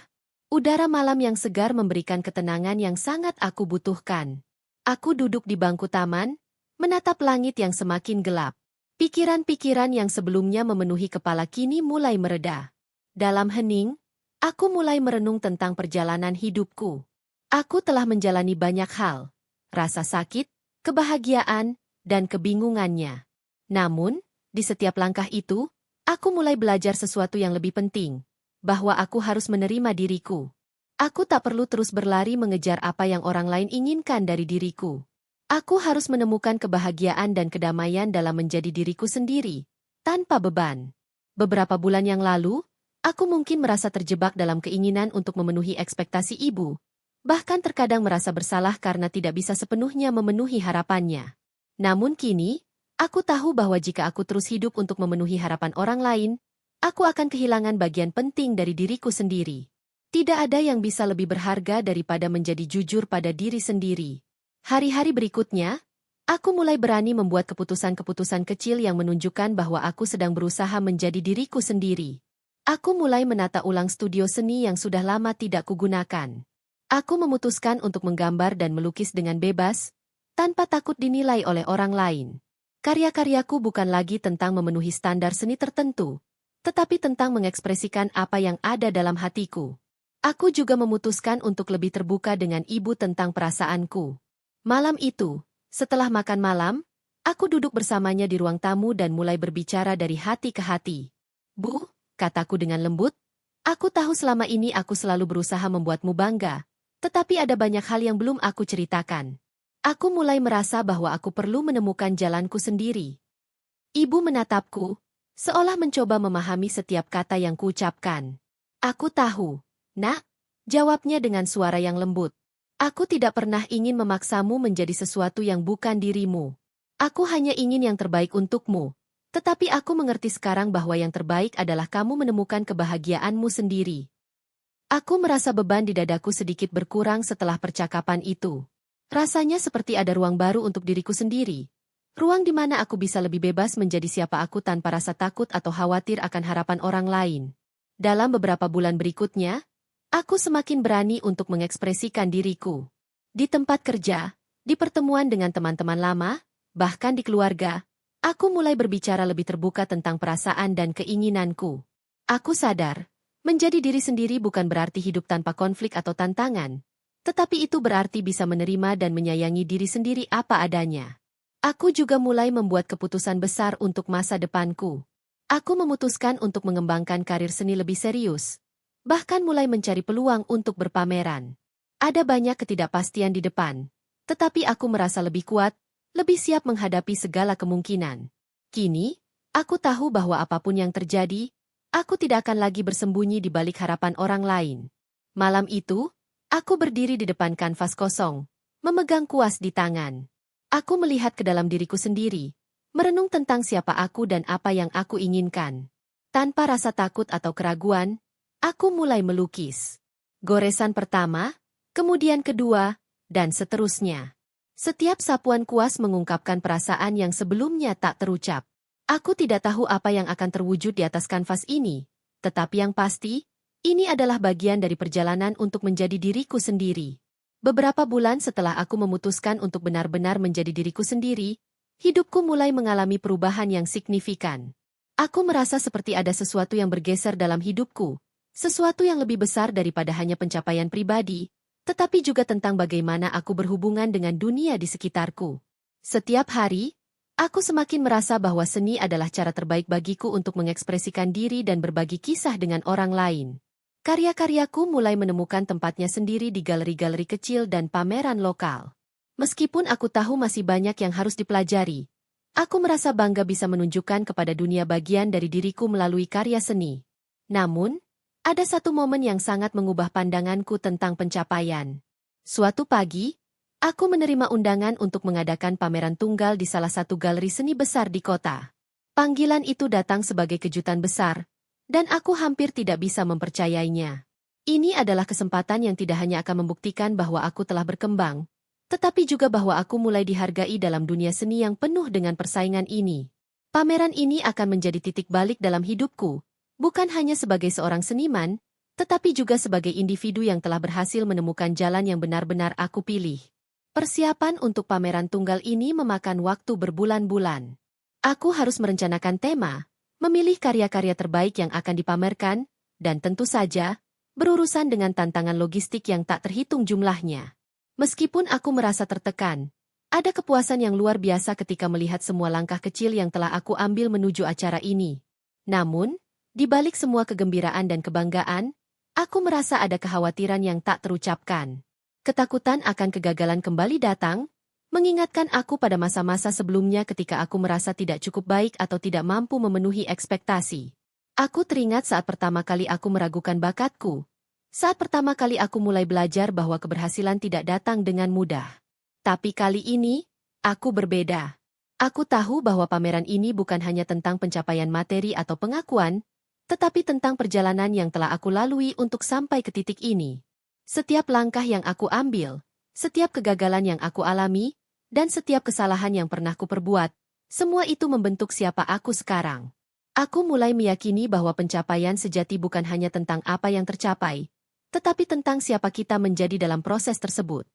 Udara malam yang segar memberikan ketenangan yang sangat aku butuhkan. Aku duduk di bangku taman, menatap langit yang semakin gelap. Pikiran-pikiran yang sebelumnya memenuhi kepala kini mulai mereda. Dalam hening, aku mulai merenung tentang perjalanan hidupku. Aku telah menjalani banyak hal, rasa sakit, kebahagiaan, dan kebingungannya. Namun, di setiap langkah itu, aku mulai belajar sesuatu yang lebih penting, bahwa aku harus menerima diriku. Aku tak perlu terus berlari mengejar apa yang orang lain inginkan dari diriku. Aku harus menemukan kebahagiaan dan kedamaian dalam menjadi diriku sendiri, tanpa beban. Beberapa bulan yang lalu, aku mungkin merasa terjebak dalam keinginan untuk memenuhi ekspektasi ibu, bahkan terkadang merasa bersalah karena tidak bisa sepenuhnya memenuhi harapannya. Namun kini, aku tahu bahwa jika aku terus hidup untuk memenuhi harapan orang lain, aku akan kehilangan bagian penting dari diriku sendiri. Tidak ada yang bisa lebih berharga daripada menjadi jujur pada diri sendiri. Hari-hari berikutnya, aku mulai berani membuat keputusan-keputusan kecil yang menunjukkan bahwa aku sedang berusaha menjadi diriku sendiri. Aku mulai menata ulang studio seni yang sudah lama tidak kugunakan. Aku memutuskan untuk menggambar dan melukis dengan bebas, tanpa takut dinilai oleh orang lain. Karya-karyaku bukan lagi tentang memenuhi standar seni tertentu, tetapi tentang mengekspresikan apa yang ada dalam hatiku. Aku juga memutuskan untuk lebih terbuka dengan ibu tentang perasaanku. Malam itu, setelah makan malam, aku duduk bersamanya di ruang tamu dan mulai berbicara dari hati ke hati. "Bu," kataku dengan lembut, "aku tahu selama ini aku selalu berusaha membuatmu bangga, tetapi ada banyak hal yang belum aku ceritakan. Aku mulai merasa bahwa aku perlu menemukan jalanku sendiri." Ibu menatapku, seolah mencoba memahami setiap kata yang kuucapkan. "Aku tahu, Nak," jawabnya dengan suara yang lembut. "Aku tidak pernah ingin memaksamu menjadi sesuatu yang bukan dirimu. Aku hanya ingin yang terbaik untukmu. Tetapi aku mengerti sekarang bahwa yang terbaik adalah kamu menemukan kebahagiaanmu sendiri." Aku merasa beban di dadaku sedikit berkurang setelah percakapan itu. Rasanya seperti ada ruang baru untuk diriku sendiri. Ruang di mana aku bisa lebih bebas menjadi siapa aku tanpa rasa takut atau khawatir akan harapan orang lain. Dalam beberapa bulan berikutnya, aku semakin berani untuk mengekspresikan diriku. Di tempat kerja, di pertemuan dengan teman-teman lama, bahkan di keluarga, aku mulai berbicara lebih terbuka tentang perasaan dan keinginanku. Aku sadar Menjadi diri sendiri bukan berarti hidup tanpa konflik atau tantangan, tetapi itu berarti bisa menerima dan menyayangi diri sendiri apa adanya. Aku juga mulai membuat keputusan besar untuk masa depanku. Aku memutuskan untuk mengembangkan karir seni lebih serius, bahkan mulai mencari peluang untuk berpameran. Ada banyak ketidakpastian di depan, tetapi aku merasa lebih kuat, lebih siap menghadapi segala kemungkinan. Kini, aku tahu bahwa apapun yang terjadi, aku tidak akan lagi bersembunyi di balik harapan orang lain. Malam itu, aku berdiri di depan kanvas kosong, memegang kuas di tangan. Aku melihat ke dalam diriku sendiri, merenung tentang siapa aku dan apa yang aku inginkan. Tanpa rasa takut atau keraguan, aku mulai melukis. Goresan pertama, kemudian kedua, dan seterusnya. Setiap sapuan kuas mengungkapkan perasaan yang sebelumnya tak terucap. Aku tidak tahu apa yang akan terwujud di atas kanvas ini, tetapi yang pasti, ini adalah bagian dari perjalanan untuk menjadi diriku sendiri. Beberapa bulan setelah aku memutuskan untuk benar-benar menjadi diriku sendiri, hidupku mulai mengalami perubahan yang signifikan. Aku merasa seperti ada sesuatu yang bergeser dalam hidupku, sesuatu yang lebih besar daripada hanya pencapaian pribadi, tetapi juga tentang bagaimana aku berhubungan dengan dunia di sekitarku. Setiap hari, aku semakin merasa bahwa seni adalah cara terbaik bagiku untuk mengekspresikan diri dan berbagi kisah dengan orang lain. Karya-karyaku mulai menemukan tempatnya sendiri di galeri-galeri kecil dan pameran lokal. Meskipun aku tahu masih banyak yang harus dipelajari, aku merasa bangga bisa menunjukkan kepada dunia bagian dari diriku melalui karya seni. Namun, ada satu momen yang sangat mengubah pandanganku tentang pencapaian. Suatu pagi, aku menerima undangan untuk mengadakan pameran tunggal di salah satu galeri seni besar di kota. Panggilan itu datang sebagai kejutan besar, dan aku hampir tidak bisa mempercayainya. Ini adalah kesempatan yang tidak hanya akan membuktikan bahwa aku telah berkembang, tetapi juga bahwa aku mulai dihargai dalam dunia seni yang penuh dengan persaingan ini. Pameran ini akan menjadi titik balik dalam hidupku, bukan hanya sebagai seorang seniman, tetapi juga sebagai individu yang telah berhasil menemukan jalan yang benar-benar aku pilih. Persiapan untuk pameran tunggal ini memakan waktu berbulan-bulan. Aku harus merencanakan tema, memilih karya-karya terbaik yang akan dipamerkan, dan tentu saja, berurusan dengan tantangan logistik yang tak terhitung jumlahnya. Meskipun aku merasa tertekan, ada kepuasan yang luar biasa ketika melihat semua langkah kecil yang telah aku ambil menuju acara ini. Namun, di balik semua kegembiraan dan kebanggaan, aku merasa ada kekhawatiran yang tak terucapkan. Ketakutan akan kegagalan kembali datang, mengingatkan aku pada masa-masa sebelumnya ketika aku merasa tidak cukup baik atau tidak mampu memenuhi ekspektasi. Aku teringat saat pertama kali aku meragukan bakatku, saat pertama kali aku mulai belajar bahwa keberhasilan tidak datang dengan mudah. Tapi kali ini, aku berbeda. Aku tahu bahwa pameran ini bukan hanya tentang pencapaian materi atau pengakuan, tetapi tentang perjalanan yang telah aku lalui untuk sampai ke titik ini. Setiap langkah yang aku ambil, setiap kegagalan yang aku alami, dan setiap kesalahan yang pernah kuperbuat, semua itu membentuk siapa aku sekarang. Aku mulai meyakini bahwa pencapaian sejati bukan hanya tentang apa yang tercapai, tetapi tentang siapa kita menjadi dalam proses tersebut.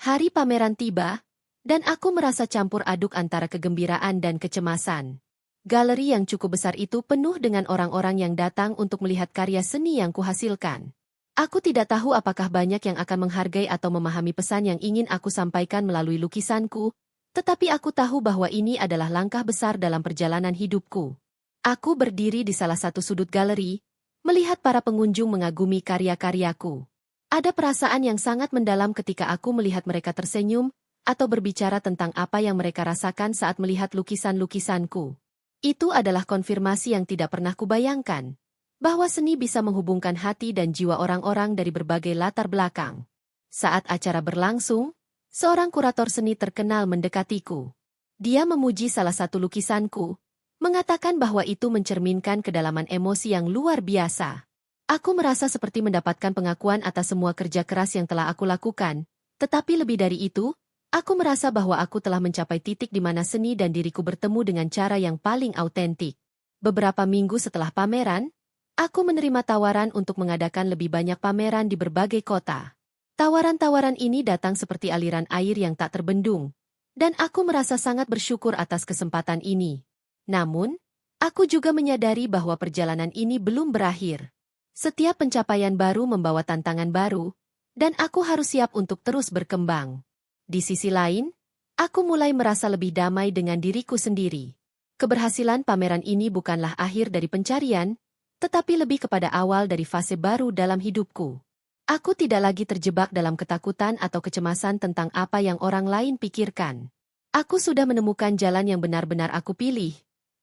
Hari pameran tiba, dan aku merasa campur aduk antara kegembiraan dan kecemasan. Galeri yang cukup besar itu penuh dengan orang-orang yang datang untuk melihat karya seni yang kuhasilkan. Aku tidak tahu apakah banyak yang akan menghargai atau memahami pesan yang ingin aku sampaikan melalui lukisanku, tetapi aku tahu bahwa ini adalah langkah besar dalam perjalanan hidupku. Aku berdiri di salah satu sudut galeri, melihat para pengunjung mengagumi karya-karyaku. Ada perasaan yang sangat mendalam ketika aku melihat mereka tersenyum atau berbicara tentang apa yang mereka rasakan saat melihat lukisan-lukisanku. Itu adalah konfirmasi yang tidak pernah kubayangkan, bahwa seni bisa menghubungkan hati dan jiwa orang-orang dari berbagai latar belakang. Saat acara berlangsung, seorang kurator seni terkenal mendekatiku. Dia memuji salah satu lukisanku, mengatakan bahwa itu mencerminkan kedalaman emosi yang luar biasa. Aku merasa seperti mendapatkan pengakuan atas semua kerja keras yang telah aku lakukan, tetapi lebih dari itu, aku merasa bahwa aku telah mencapai titik di mana seni dan diriku bertemu dengan cara yang paling autentik. Beberapa minggu setelah pameran, aku menerima tawaran untuk mengadakan lebih banyak pameran di berbagai kota. Tawaran-tawaran ini datang seperti aliran air yang tak terbendung, dan aku merasa sangat bersyukur atas kesempatan ini. Namun, aku juga menyadari bahwa perjalanan ini belum berakhir. Setiap pencapaian baru membawa tantangan baru, dan aku harus siap untuk terus berkembang. Di sisi lain, aku mulai merasa lebih damai dengan diriku sendiri. Keberhasilan pameran ini bukanlah akhir dari pencarian, tetapi lebih kepada awal dari fase baru dalam hidupku. Aku tidak lagi terjebak dalam ketakutan atau kecemasan tentang apa yang orang lain pikirkan. Aku sudah menemukan jalan yang benar-benar aku pilih,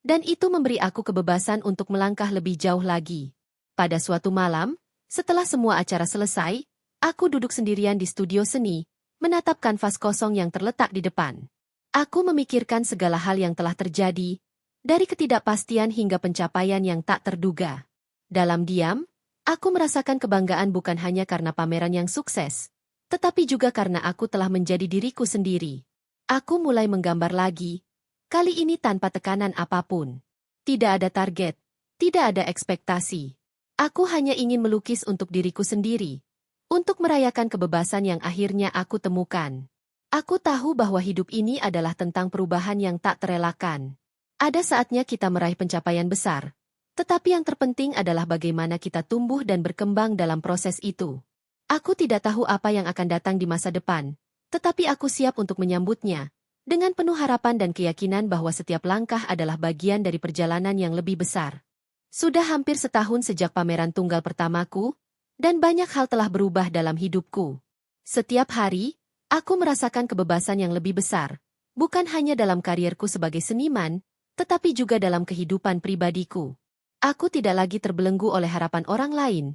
dan itu memberi aku kebebasan untuk melangkah lebih jauh lagi. Pada suatu malam, setelah semua acara selesai, aku duduk sendirian di studio seni, menatap kanvas kosong yang terletak di depan. Aku memikirkan segala hal yang telah terjadi, dari ketidakpastian hingga pencapaian yang tak terduga. Dalam diam, aku merasakan kebanggaan bukan hanya karena pameran yang sukses, tetapi juga karena aku telah menjadi diriku sendiri. Aku mulai menggambar lagi, kali ini tanpa tekanan apapun. Tidak ada target, tidak ada ekspektasi. Aku hanya ingin melukis untuk diriku sendiri, untuk merayakan kebebasan yang akhirnya aku temukan. Aku tahu bahwa hidup ini adalah tentang perubahan yang tak terelakkan. Ada saatnya kita meraih pencapaian besar, tetapi yang terpenting adalah bagaimana kita tumbuh dan berkembang dalam proses itu. Aku tidak tahu apa yang akan datang di masa depan, tetapi aku siap untuk menyambutnya, dengan penuh harapan dan keyakinan bahwa setiap langkah adalah bagian dari perjalanan yang lebih besar. Sudah hampir setahun sejak pameran tunggal pertamaku, dan banyak hal telah berubah dalam hidupku. Setiap hari, aku merasakan kebebasan yang lebih besar, bukan hanya dalam karierku sebagai seniman, tetapi juga dalam kehidupan pribadiku. Aku tidak lagi terbelenggu oleh harapan orang lain,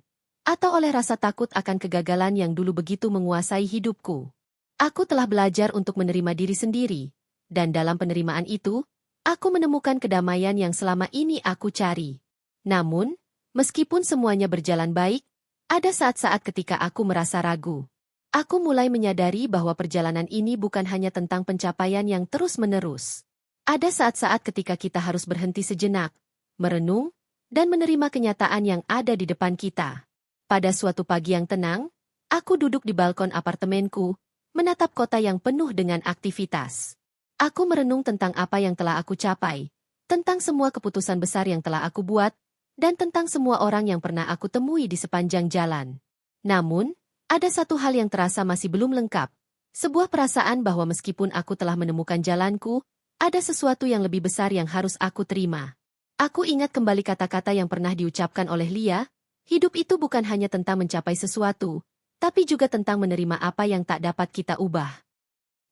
atau oleh rasa takut akan kegagalan yang dulu begitu menguasai hidupku. Aku telah belajar untuk menerima diri sendiri, dan dalam penerimaan itu, aku menemukan kedamaian yang selama ini aku cari. Namun, meskipun semuanya berjalan baik, ada saat-saat ketika aku merasa ragu. Aku mulai menyadari bahwa perjalanan ini bukan hanya tentang pencapaian yang terus-menerus. Ada saat-saat ketika kita harus berhenti sejenak, merenung, dan menerima kenyataan yang ada di depan kita. Pada suatu pagi yang tenang, aku duduk di balkon apartemenku, menatap kota yang penuh dengan aktivitas. Aku merenung tentang apa yang telah aku capai, tentang semua keputusan besar yang telah aku buat, dan tentang semua orang yang pernah aku temui di sepanjang jalan. Namun, ada satu hal yang terasa masih belum lengkap, sebuah perasaan bahwa meskipun aku telah menemukan jalanku, ada sesuatu yang lebih besar yang harus aku terima. Aku ingat kembali kata-kata yang pernah diucapkan oleh Lia, hidup itu bukan hanya tentang mencapai sesuatu, tapi juga tentang menerima apa yang tak dapat kita ubah.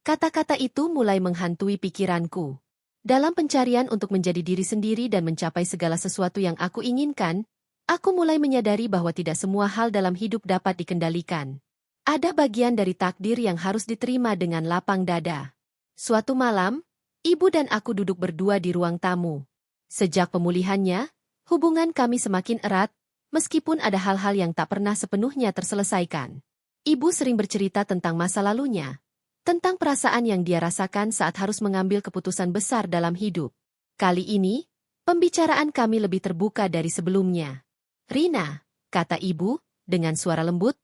Kata-kata itu mulai menghantui pikiranku. Dalam pencarian untuk menjadi diri sendiri dan mencapai segala sesuatu yang aku inginkan, aku mulai menyadari bahwa tidak semua hal dalam hidup dapat dikendalikan. Ada bagian dari takdir yang harus diterima dengan lapang dada. Suatu malam, ibu dan aku duduk berdua di ruang tamu. Sejak pemulihannya, hubungan kami semakin erat, meskipun ada hal-hal yang tak pernah sepenuhnya terselesaikan. Ibu sering bercerita tentang masa lalunya, tentang perasaan yang dia rasakan saat harus mengambil keputusan besar dalam hidup. Kali ini, pembicaraan kami lebih terbuka dari sebelumnya. "Rina," kata ibu, dengan suara lembut,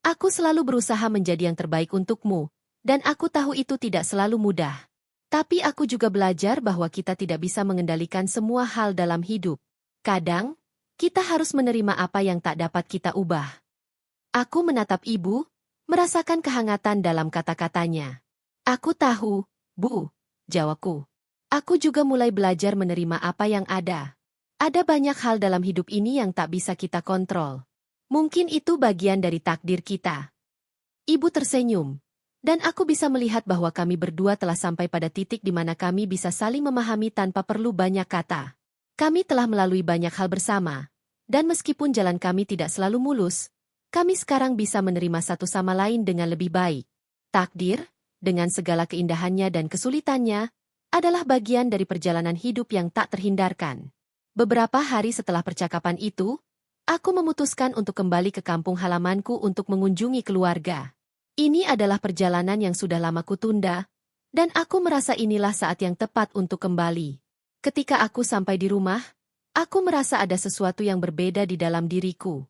"aku selalu berusaha menjadi yang terbaik untukmu, dan aku tahu itu tidak selalu mudah. Tapi aku juga belajar bahwa kita tidak bisa mengendalikan semua hal dalam hidup. Kadang, kita harus menerima apa yang tak dapat kita ubah." Aku menatap ibu, merasakan kehangatan dalam kata-katanya. "Aku tahu, Bu," jawabku. "Aku juga mulai belajar menerima apa yang ada. Ada banyak hal dalam hidup ini yang tak bisa kita kontrol. Mungkin itu bagian dari takdir kita." Ibu tersenyum, dan aku bisa melihat bahwa kami berdua telah sampai pada titik di mana kami bisa saling memahami tanpa perlu banyak kata. Kami telah melalui banyak hal bersama, dan meskipun jalan kami tidak selalu mulus, kami sekarang bisa menerima satu sama lain dengan lebih baik. Takdir, dengan segala keindahannya dan kesulitannya, adalah bagian dari perjalanan hidup yang tak terhindarkan. Beberapa hari setelah percakapan itu, aku memutuskan untuk kembali ke kampung halamanku untuk mengunjungi keluarga. Ini adalah perjalanan yang sudah lama kutunda, dan aku merasa inilah saat yang tepat untuk kembali. Ketika aku sampai di rumah, aku merasa ada sesuatu yang berbeda di dalam diriku.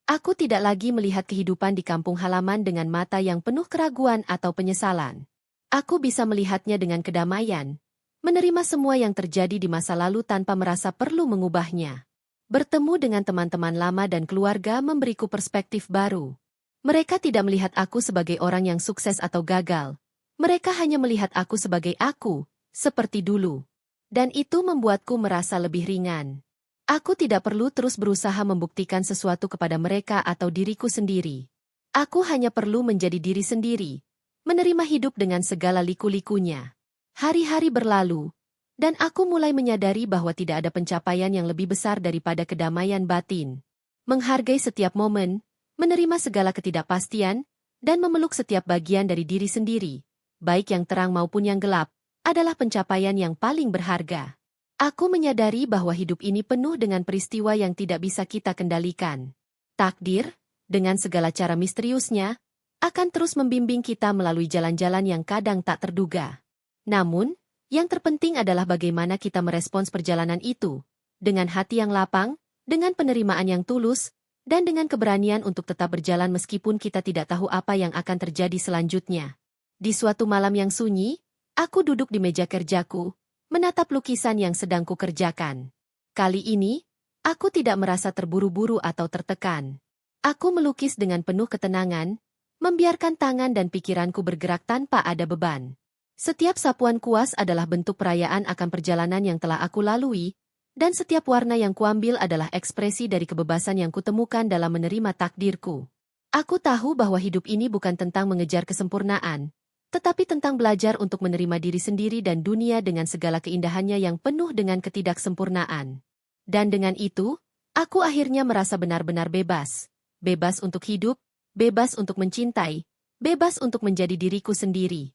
Aku tidak lagi melihat kehidupan di kampung halaman dengan mata yang penuh keraguan atau penyesalan. Aku bisa melihatnya dengan kedamaian, menerima semua yang terjadi di masa lalu tanpa merasa perlu mengubahnya. Bertemu dengan teman-teman lama dan keluarga memberiku perspektif baru. Mereka tidak melihat aku sebagai orang yang sukses atau gagal. Mereka hanya melihat aku sebagai aku, seperti dulu. Dan itu membuatku merasa lebih ringan. Aku tidak perlu terus berusaha membuktikan sesuatu kepada mereka atau diriku sendiri. Aku hanya perlu menjadi diri sendiri, menerima hidup dengan segala liku-likunya. Hari-hari berlalu, dan aku mulai menyadari bahwa tidak ada pencapaian yang lebih besar daripada kedamaian batin. Menghargai setiap momen, menerima segala ketidakpastian, dan memeluk setiap bagian dari diri sendiri, baik yang terang maupun yang gelap, adalah pencapaian yang paling berharga. Aku menyadari bahwa hidup ini penuh dengan peristiwa yang tidak bisa kita kendalikan. Takdir, dengan segala cara misteriusnya, akan terus membimbing kita melalui jalan-jalan yang kadang tak terduga. Namun, yang terpenting adalah bagaimana kita merespons perjalanan itu, dengan hati yang lapang, dengan penerimaan yang tulus, dan dengan keberanian untuk tetap berjalan meskipun kita tidak tahu apa yang akan terjadi selanjutnya. Di suatu malam yang sunyi, aku duduk di meja kerjaku, menatap lukisan yang sedang kukerjakan. Kali ini, aku tidak merasa terburu-buru atau tertekan. Aku melukis dengan penuh ketenangan, membiarkan tangan dan pikiranku bergerak tanpa ada beban. Setiap sapuan kuas adalah bentuk perayaan akan perjalanan yang telah aku lalui, dan setiap warna yang kuambil adalah ekspresi dari kebebasan yang kutemukan dalam menerima takdirku. Aku tahu bahwa hidup ini bukan tentang mengejar kesempurnaan, tetapi tentang belajar untuk menerima diri sendiri dan dunia dengan segala keindahannya yang penuh dengan ketidaksempurnaan. Dan dengan itu, aku akhirnya merasa benar-benar bebas. Bebas untuk hidup, bebas untuk mencintai, bebas untuk menjadi diriku sendiri.